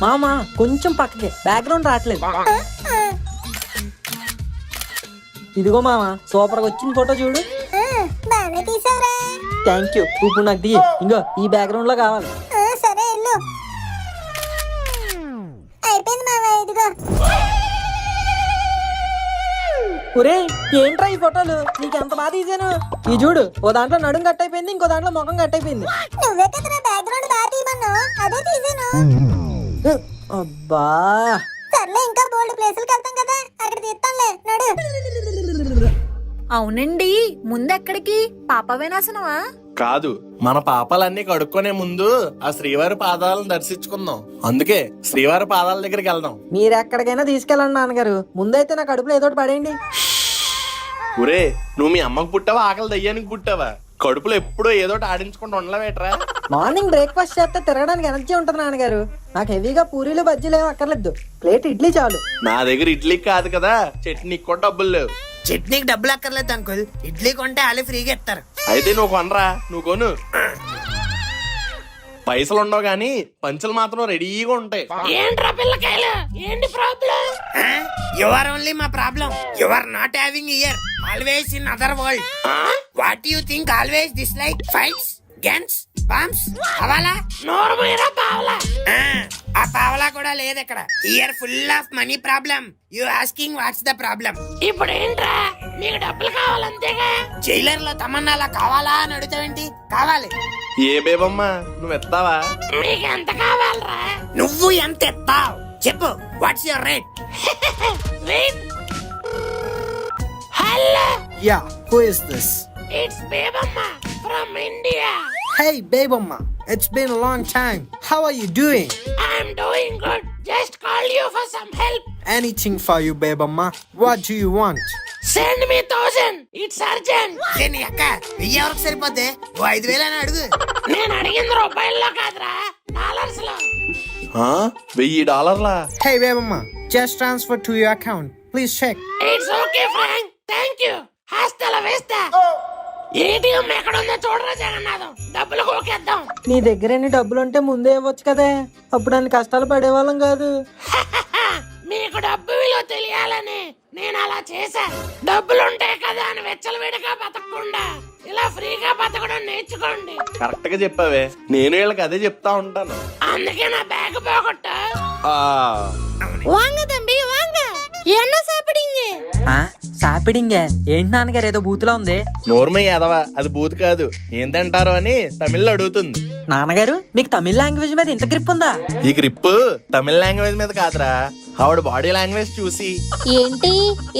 మామ, కొంచెం పక్కకి, బ్యాక్గ్రౌండ్ రావట్లేదు. ఇదిగో మామ, సూపర్ గా వచ్చిన ఫోటో చూడు.
బాగానే తీసావురా.
Thank you. ఇప్పుడు నాకు దిగి, ఇంకో ఈ బ్యాక్గ్రౌండ్ లో కావాలి.
సరే వెళ్ళు. అయిపోయింది మావా, ఇదిగో.
ఒరే, ఏంట్రా ఈ ఫోటోలు, నీకు ఎంత బాగా తీసాను. ఈ చూడు, ఓ దాంట్లో నడుం కట్ అయిపోయింది, ఇంకో దాంట్లో ముఖం కట్ అయిపోయింది.
నువ్వే కదా బ్యాక్గ్రౌండ్ బాగా తీయమన్నావు, అదే తీసాను.
అబ్బా,
సర్లే, ఇంకా బోల్డ్ ప్లేసులకు వెళ్తాం కదా, అక్కడ తీస్తాంలే, నడు.
అవునండి, ముందెక్కడికి? పాప వినాశనమా?
కాదు, మన పాపాలన్నీ కడుక్కునే ముందు ఆ శ్రీవారి పాదాలను దర్శించుకుందాం. అందుకే శ్రీవారి పాదాల దగ్గరికి వెళ్దాం.
మీరు ఎక్కడికైనా తీసుకెళ్ళండి నాన్నగారు, ముందైతే నా కడుపులో ఏదో ఒకటి పడేయండి.
ఒరే, నువ్వు మీ అమ్మకు పుట్టావా, ఆకలి దయ్యానికి పుట్టావా? కడుపులో ఎప్పుడూ ఏదోటి ఆడించుకుంటూ ఉండలేవేట్రా?
మార్నింగ్ బ్రేక్ఫాస్ట్ చేస్తే తిరగడానికి ఎనర్జీ ఉంటుంది నాన్నగారు. నాకు హెవీగా పూరీలు బజ్జీలు ఏమి అక్కర్లేదు, ప్లేట్ ఇడ్లీ చాలు.
నా దగ్గర ఇడ్లీ కాదు కదా, చట్నీకి కూడా డబ్బులు లేవు.
చట్నీకి డబ్బులు అక్కర్లేదు అంకుల్, ఇడ్లీ కొంటే వాళ్ళు ఫ్రీగా ఇస్తారు.
అయితే నువ్వు కొనరా, నువ్వు కొను. పైసలు ఉండవు గానీ పంచులు మాత్రం రెడీగా ఉంటాయి.
ఏంట్రా పిల్లకాయలు, ఏంటి ప్రాబ్లం? యు ఆర్ ఓన్లీ మా problem. You are not having here, always in other world. What you think always dislike fights, guns, bombs? అవాలా నోరు మీరా పావలా. ఆ పావలా కూడా లేదు ఇక్కడ. Here full of money problem. You asking what's the problem? ఇప్పుడు ఏంట్రా, నీకు డబ్బులు కావాలంతేగా. జైలర్ లో తమన్నాలా కావాలా అని అడుగుతావేంటి? కావాలి.
ఏ బేబమ్మా, నువ్వు ఎత్తావా?
మీకు ఎంత కావాలరా? నువ్వు ఎంత ఎత్తావు చెప్పు. What's your rate? Hello.
Yeah, who is this?
It's Bebamma from India.
Hey, Babamma. It's been a long time. How are you doing?
I'm doing good. Just call you for some help.
Anything for you, Babamma. What do you want?
Send me 1000. It's urgent. నేను అక్క 1000 ఎవరికి సరిపోతే ఓ 5000 అని అడుగు. నేను అడిగింది రూపాయల్లో కాదురా, డాలర్స్ లో.
$1000?
Hey, Babamma. Just transfer to your account. Please check.
It's okay Frank, thank you. Hostel వేస్తా. ఏటీఎం ఎక్కడుందో చూడరా జగన్నాథం, డబ్బులు కోకేద్దాం.
నీ దగ్గర ఎన్ని డబ్బులు ఉంటే ముందే ఇవ్వచ్చు కదే, అప్పుడు అన్ని కష్టాలు పడేవాళ్ళం కాదు.
మీకు డబ్బు విలువ తెలియాలని నేను అలా చేశా. డబ్బులుంటాయి కదా అని వెచ్చలవిడిగా బతకకుండా ఇలా ఫ్రీగా బతకడం నేర్చుకోండి.
కరెక్ట్ గా చెప్పావే, నేను వీళ్ళకి అదే చెప్తా ఉంటాను.
అందుకే నా బ్యాగ్ పోగొట్టా.
వాంగ తంబి వాంగ, ఎన్న సాపిడింగ్.
సాపిడింగే ఏంటి నాన్నగారు, ఏదో బూతులా ఉంది.
నోర్మయ్య ఎదవా, అది బూత్ కాదు. ఏం తింటారు అని తమిళ్లో అడుగుతుంది.
నాన్నగారు మీకు తమిళ లాంగ్వేజ్ మీద ఇంత గ్రిప్ ఉందా?
ఈ గ్రిప్ తమిళ లాంగ్వేజ్ మీద కాదురా, ఆవిడ బాడీ లాంగ్వేజ్ చూసి.
ఏంటి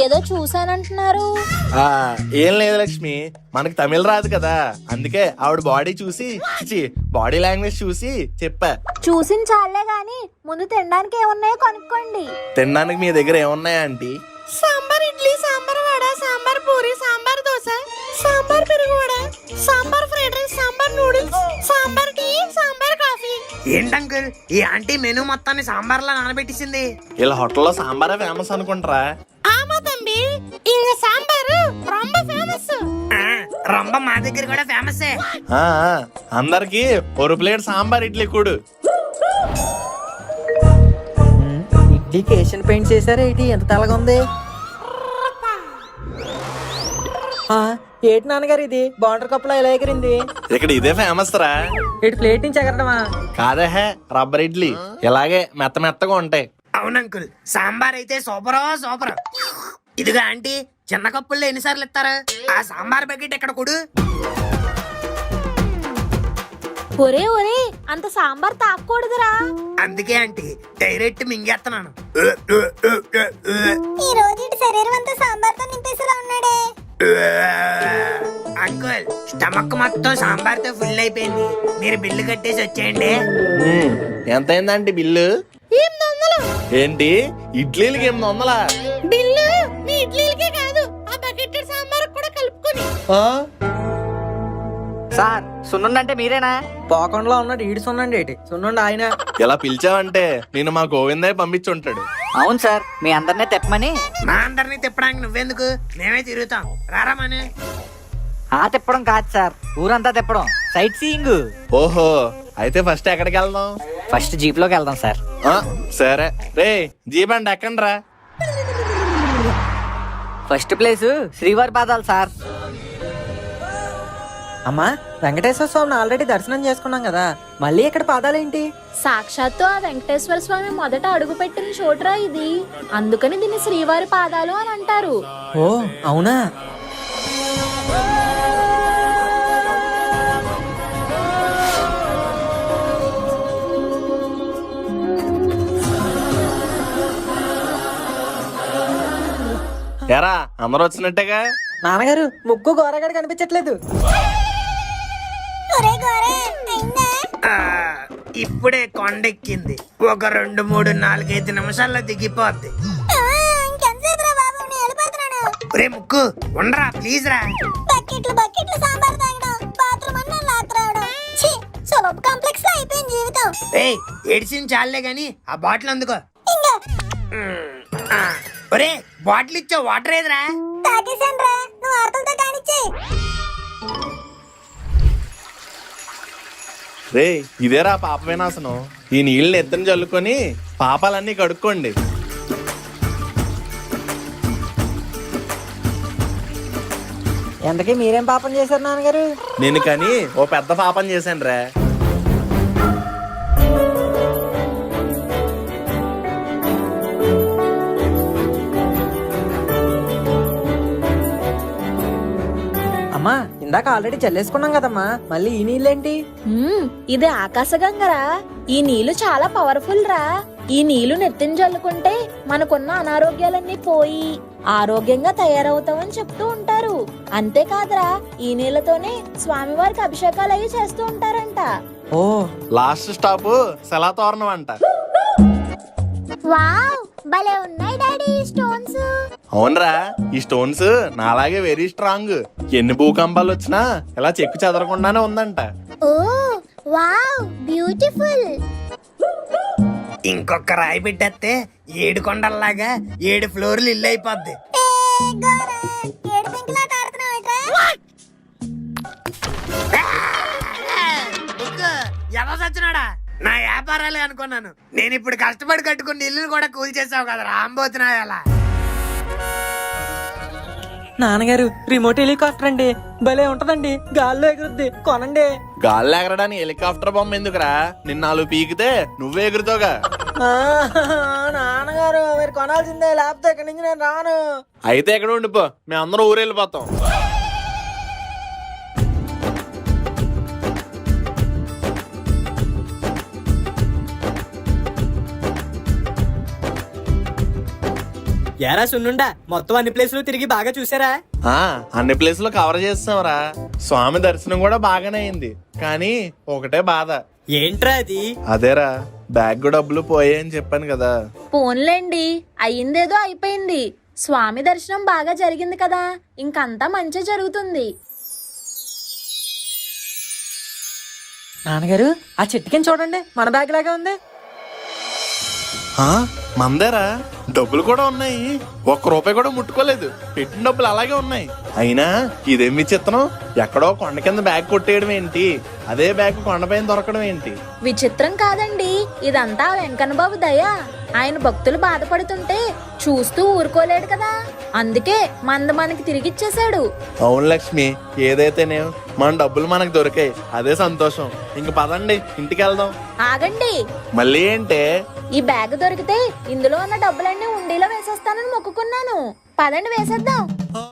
ఏదో చూసానంటున్నారు?
ఆ ఏం లేదు లక్ష్మి, మనకి తమిళ రాదు కదా, అందుకే ఆవిడ బాడీ చూసి బాడీ లాంగ్వేజ్ చూసి చెప్పా.
చూసిన చాలే గాని ముందు తినడానికి ఏమున్నాయో కొనుక్కోండి.
తినడానికి మీ దగ్గర ఏమున్నాయా ఆంటీ?
సాంబార్ ఇడ్లీ, సాంబార్ వడ, సాంబార్ పూరి, సాంబార్ దోశ, సాంబార్ పెరుగు vada, sambar fried rice, sambar noodles, sambar tea, sambar coffee.
ఏంటంకుల్ ఈ ఆంటీ మెనూ మొత్తాన్ని సాంబార్లా నానబెట్టేసింది?
ఇలా హోటల్లో సాంబారే ఫేమస్ అనుకుంటారా?
ఆమా తంబి, ఇంగ సాంబార్ రొంబ ఫేమస్.
రొంబ మా దగ్గర కూడా ఫేమసే.
ఆ, అందరికి ఒక ప్లేట్ సాంబార్ ఇడ్లీ కూడు.
ఇడ్లీకి ఏషియన్ పెయింట్ చేశారా ఏంటి? ఎంత తెల్లగా ఉంది. ఏటి నాన్నగారు ఇది బార్డర్ కప్పులో ఇలా ఎగిరింది?
ఇక్కడ ఇదే ఫేమస్ రా.
ఇటు ప్లేట్ నుంచి ఎగరడమా?
కాదే రబ్బర్ ఇడ్లీ, ఇలాగే మెత్త మెత్తగా ఉంటాయి.
అవునంకుల్ సాంబార్ అయితే సూపరో సూపర్. ఇదిగా ఆంటీ చిన్న కప్పుల్లో ఎన్నిసార్లు ఇస్తారు? ఆ సాంబార్ బకెట్ ఎక్కడ కొడు.
ఒరే ఒరే అంత సాంబార్ తాకూడదురా.
అందుకే ఆంటీ డైరెక్ట్ మింగేస్తున్నాను.
ఈ రోజు ఇటు శరీరం అంతా సాంబార్తో నింపేసేలా ఉన్నాడే.
అంకుల్ స్టమక్ మొత్తం సాంబార్ తో ఫుల్ అయిపోయింది, మీరు బిల్లు కట్టేసి వచ్చేయండి.
ఎంత అయిందంటే బిల్లు? ఏంటి ఇడ్లీలకి 800?
బిల్లు మీ ఇడ్లీలకే కాదు, ఆ బకెట్ సాంబార్ కూడా కలుపుకొని. సార్ సున్నుండి అంటే మీరేనా? పోకంలో ఉన్నాడు ఈడు సున్నండి ఏంటి? సున్నుండి ఆయన.
ఇలా పిలిచావంటే నేను మా గోవిందయ్య పంపించి ఉంటాడు.
అవును సార్, మీ అందరినీ తెప్పమని.
మా అందరినీ తిప్పడానికి నువ్వెందుకు, మేమే తిరుగుతాం, రారా మను.
ఆ తిప్పడం కాదు సార్, ఊరంతా తిప్పడం, సైట్ సీయింగ్.
ఓహో, అయితే ఫస్ట్ ఎక్కడికి వెళ్దాం?
ఫస్ట్ జీప్ లోకి వెళ్దాం సార్.
ఆ, సరే రే, జీప్ అంటే ఎక్కండి రా.
ఫస్ట్ ప్లేస్ శ్రీవారి పాదాలు సార్. అమ్మా, వెంకటేశ్వర స్వామిని ఆల్రెడీ దర్శనం చేసుకున్నాం కదా, మళ్ళీ ఇక్కడ పాదాలేంటి?
సాక్షాత్తు ఆ వెంకటేశ్వర స్వామి మొదట అడుగు పెట్టిన చోట్రా ఇది, అందుకని దీన్ని శ్రీవారి పాదాలు అని అంటారు.
ఓ అవునా?
ఎరా అందరూ వచ్చినట్టేగా?
నాన్నగారు ముక్కు గోరగడ కనిపించట్లేదు.
ఒరే గోరే అయిందా?
ఆ, ఇప్పుడే కొండెక్కింది, ఒక 2, 3, 4, 5 నిమిషాల్లో దిగిపోద్ది.
ఇంకెంతసేపు రా బాబు, నేను వెళ్ళిపోతున్నాను.
ఒరే ముక్కు ఉండరా ప్లీజ్ రా.
బకెట్లు బకెట్లు సాంబార్ తాగడం, బాత్రూమ్ అన్న లాక్ రావడం, ఛీ సబబ్ కాంప్లెక్స్ లో అయిపోయింది జీవితం.
ఏయ్ ఏడ్చింది చాలే గాని ఆ బాటిల్ అందుకో.
ఇంకా
ఆ, ఒరే బాటిల్ ఇచ్చా, వాటర్ ఏదిరా?
తాగేసాను రా, నువ్వు ఆర్తలతో కానిచ్చే.
రే ఇదేరా పాప వినాశనం. ఈ నీళ్ళని ఎత్తుని చల్లుకొని పాపాలన్నీ కడుక్కోండి.
ఎంతకీ మీరేం పాపం చేశారు నాన్నగారు?
నేను కానీ ఓ పెద్ద పాపం చేశాను రా.
అమ్మా, ఇందాక ఆల్రెడీ చల్లేసుకున్నాం కదమ్మా, మళ్ళీ ఈ నీళ్ళేంటి?
ఇది ఆకాశగంగరా. ఈ నీళ్లు చాలా పవర్ఫుల్ రా. ఈ నీళ్లు నెత్తిన జల్లుకుంటే మనకున్న అనారోగ్యాలన్నీ పోయి ఆరోగ్యంగా తయారవుతామని చెప్తూ ఉంటారు. అంతేకాదురా, ఈ నీళ్లతోనే స్వామివారికి అభిషేకాలు అవి చేస్తూ ఉంటారంట.
ఓ, లాస్ట్ స్టాప్ శలాతోరణం అంట.
వావ్, భలే ఉన్నాయి డాడీ ఈ స్టోన్స్.
అవునరా, ఈ స్టోన్స్ నాలాగే వెరీ స్ట్రాంగ్. ఎన్ని భూకంపాలు వచ్చినా ఇలా చెక్కు చెదరకుండానే ఉందంట.
ఓ వావ్, బ్యూటిఫుల్.
ఇంకొక రాయి పెట్టేస్తే 7 కొండల్లాగా 7 ఫ్లోర్లు ఇల్లు అయిపోద్ది. ఎవరు సచ్చినాడా? నా వ్యాపారాలే అనుకున్నాను. నేను ఇప్పుడు కష్టపడి కట్టుకున్న ఇల్లు కూడా కూల్ చేసావు కదా రాంబోతున్నా. ఎలా
నాన్నగారు, రిమోట్ హెలికాప్టర్ అండి, భలే ఉంటదండి, గాల్లో ఎగురుద్ది, కొనండి.
గాల్లో ఎగరడానికి హెలికాప్టర్ బొమ్మ ఎందుకురా? నిన్న 4 పీకితే నువ్వే ఎగురుతావుగా.
నాన్నగారు మీరు కొనాల్సిందే, లేకపోతే ఇక్కడి నుంచి నేను రాను.
అయితే ఎక్కడ ఉండిపో, మేమందరం ఊరు వెళ్ళిపోతాం.
ఎరా సున్నుండా మొత్తం అన్ని ప్లేసులు తిరిగి బాగా చూసారా?
అన్ని ప్లేసులు కవర్ చేస్తాంరా. స్వామి దర్శనం కూడా బాగానే అయింది, కానీ ఒకటే బాధ.
ఏంట్రా అది?
అదేరా, బ్యాగ్ డబ్బులు పోయాయని చెప్పాను కదా.
పోన్లేండి, అయ్యిందేదో అయిపోయింది. స్వామి దర్శనం బాగా జరిగింది కదా, ఇంకంతా మంచి జరుగుతుంది.
నాన్నగారు, ఆ చెట్టు కింద చూడండి, మన బ్యాగ్ లాగా ఉంది.
మందేరా, డబ్బులు కూడా ఉన్నాయి. ఒక్క రూపాయి కూడా ముట్టుకోలేదు. పెట్టిన డబ్బులు అలాగే ఉన్నాయి. అయినా ఇదేం విచిత్రం, ఎక్కడో కొండ కింద బ్యాగ్ కొట్టేయడం ఏంటి, అదే బ్యాగ్ కొండపైన దొరకడం ఏంటి?
విచిత్రం కాదండి, ఇదంతా వెంకన్న బాబు దయ. ఆయన భక్తులు బాధపడుతుంటే చూస్తూ ఊరుకోలేడు కదా, అందుకే మనకి తిరిగిచ్చేశాడు.
అవును లక్ష్మి, ఏదైతేనే మన డబ్బులు మనకు దొరికాయి, అదే సంతోషం. ఇంక పదండి, ఇంటికి వెళ్దాం.
ఆగండి,
మళ్ళీ ఏంటే?
ఈ బ్యాగ్ దొరికితే ఇందులో ఉన్న డబ్బులన్నీ ఉండీలో వేసేస్తానని మొక్కుకున్నాను. పదండి వేసేద్దాం.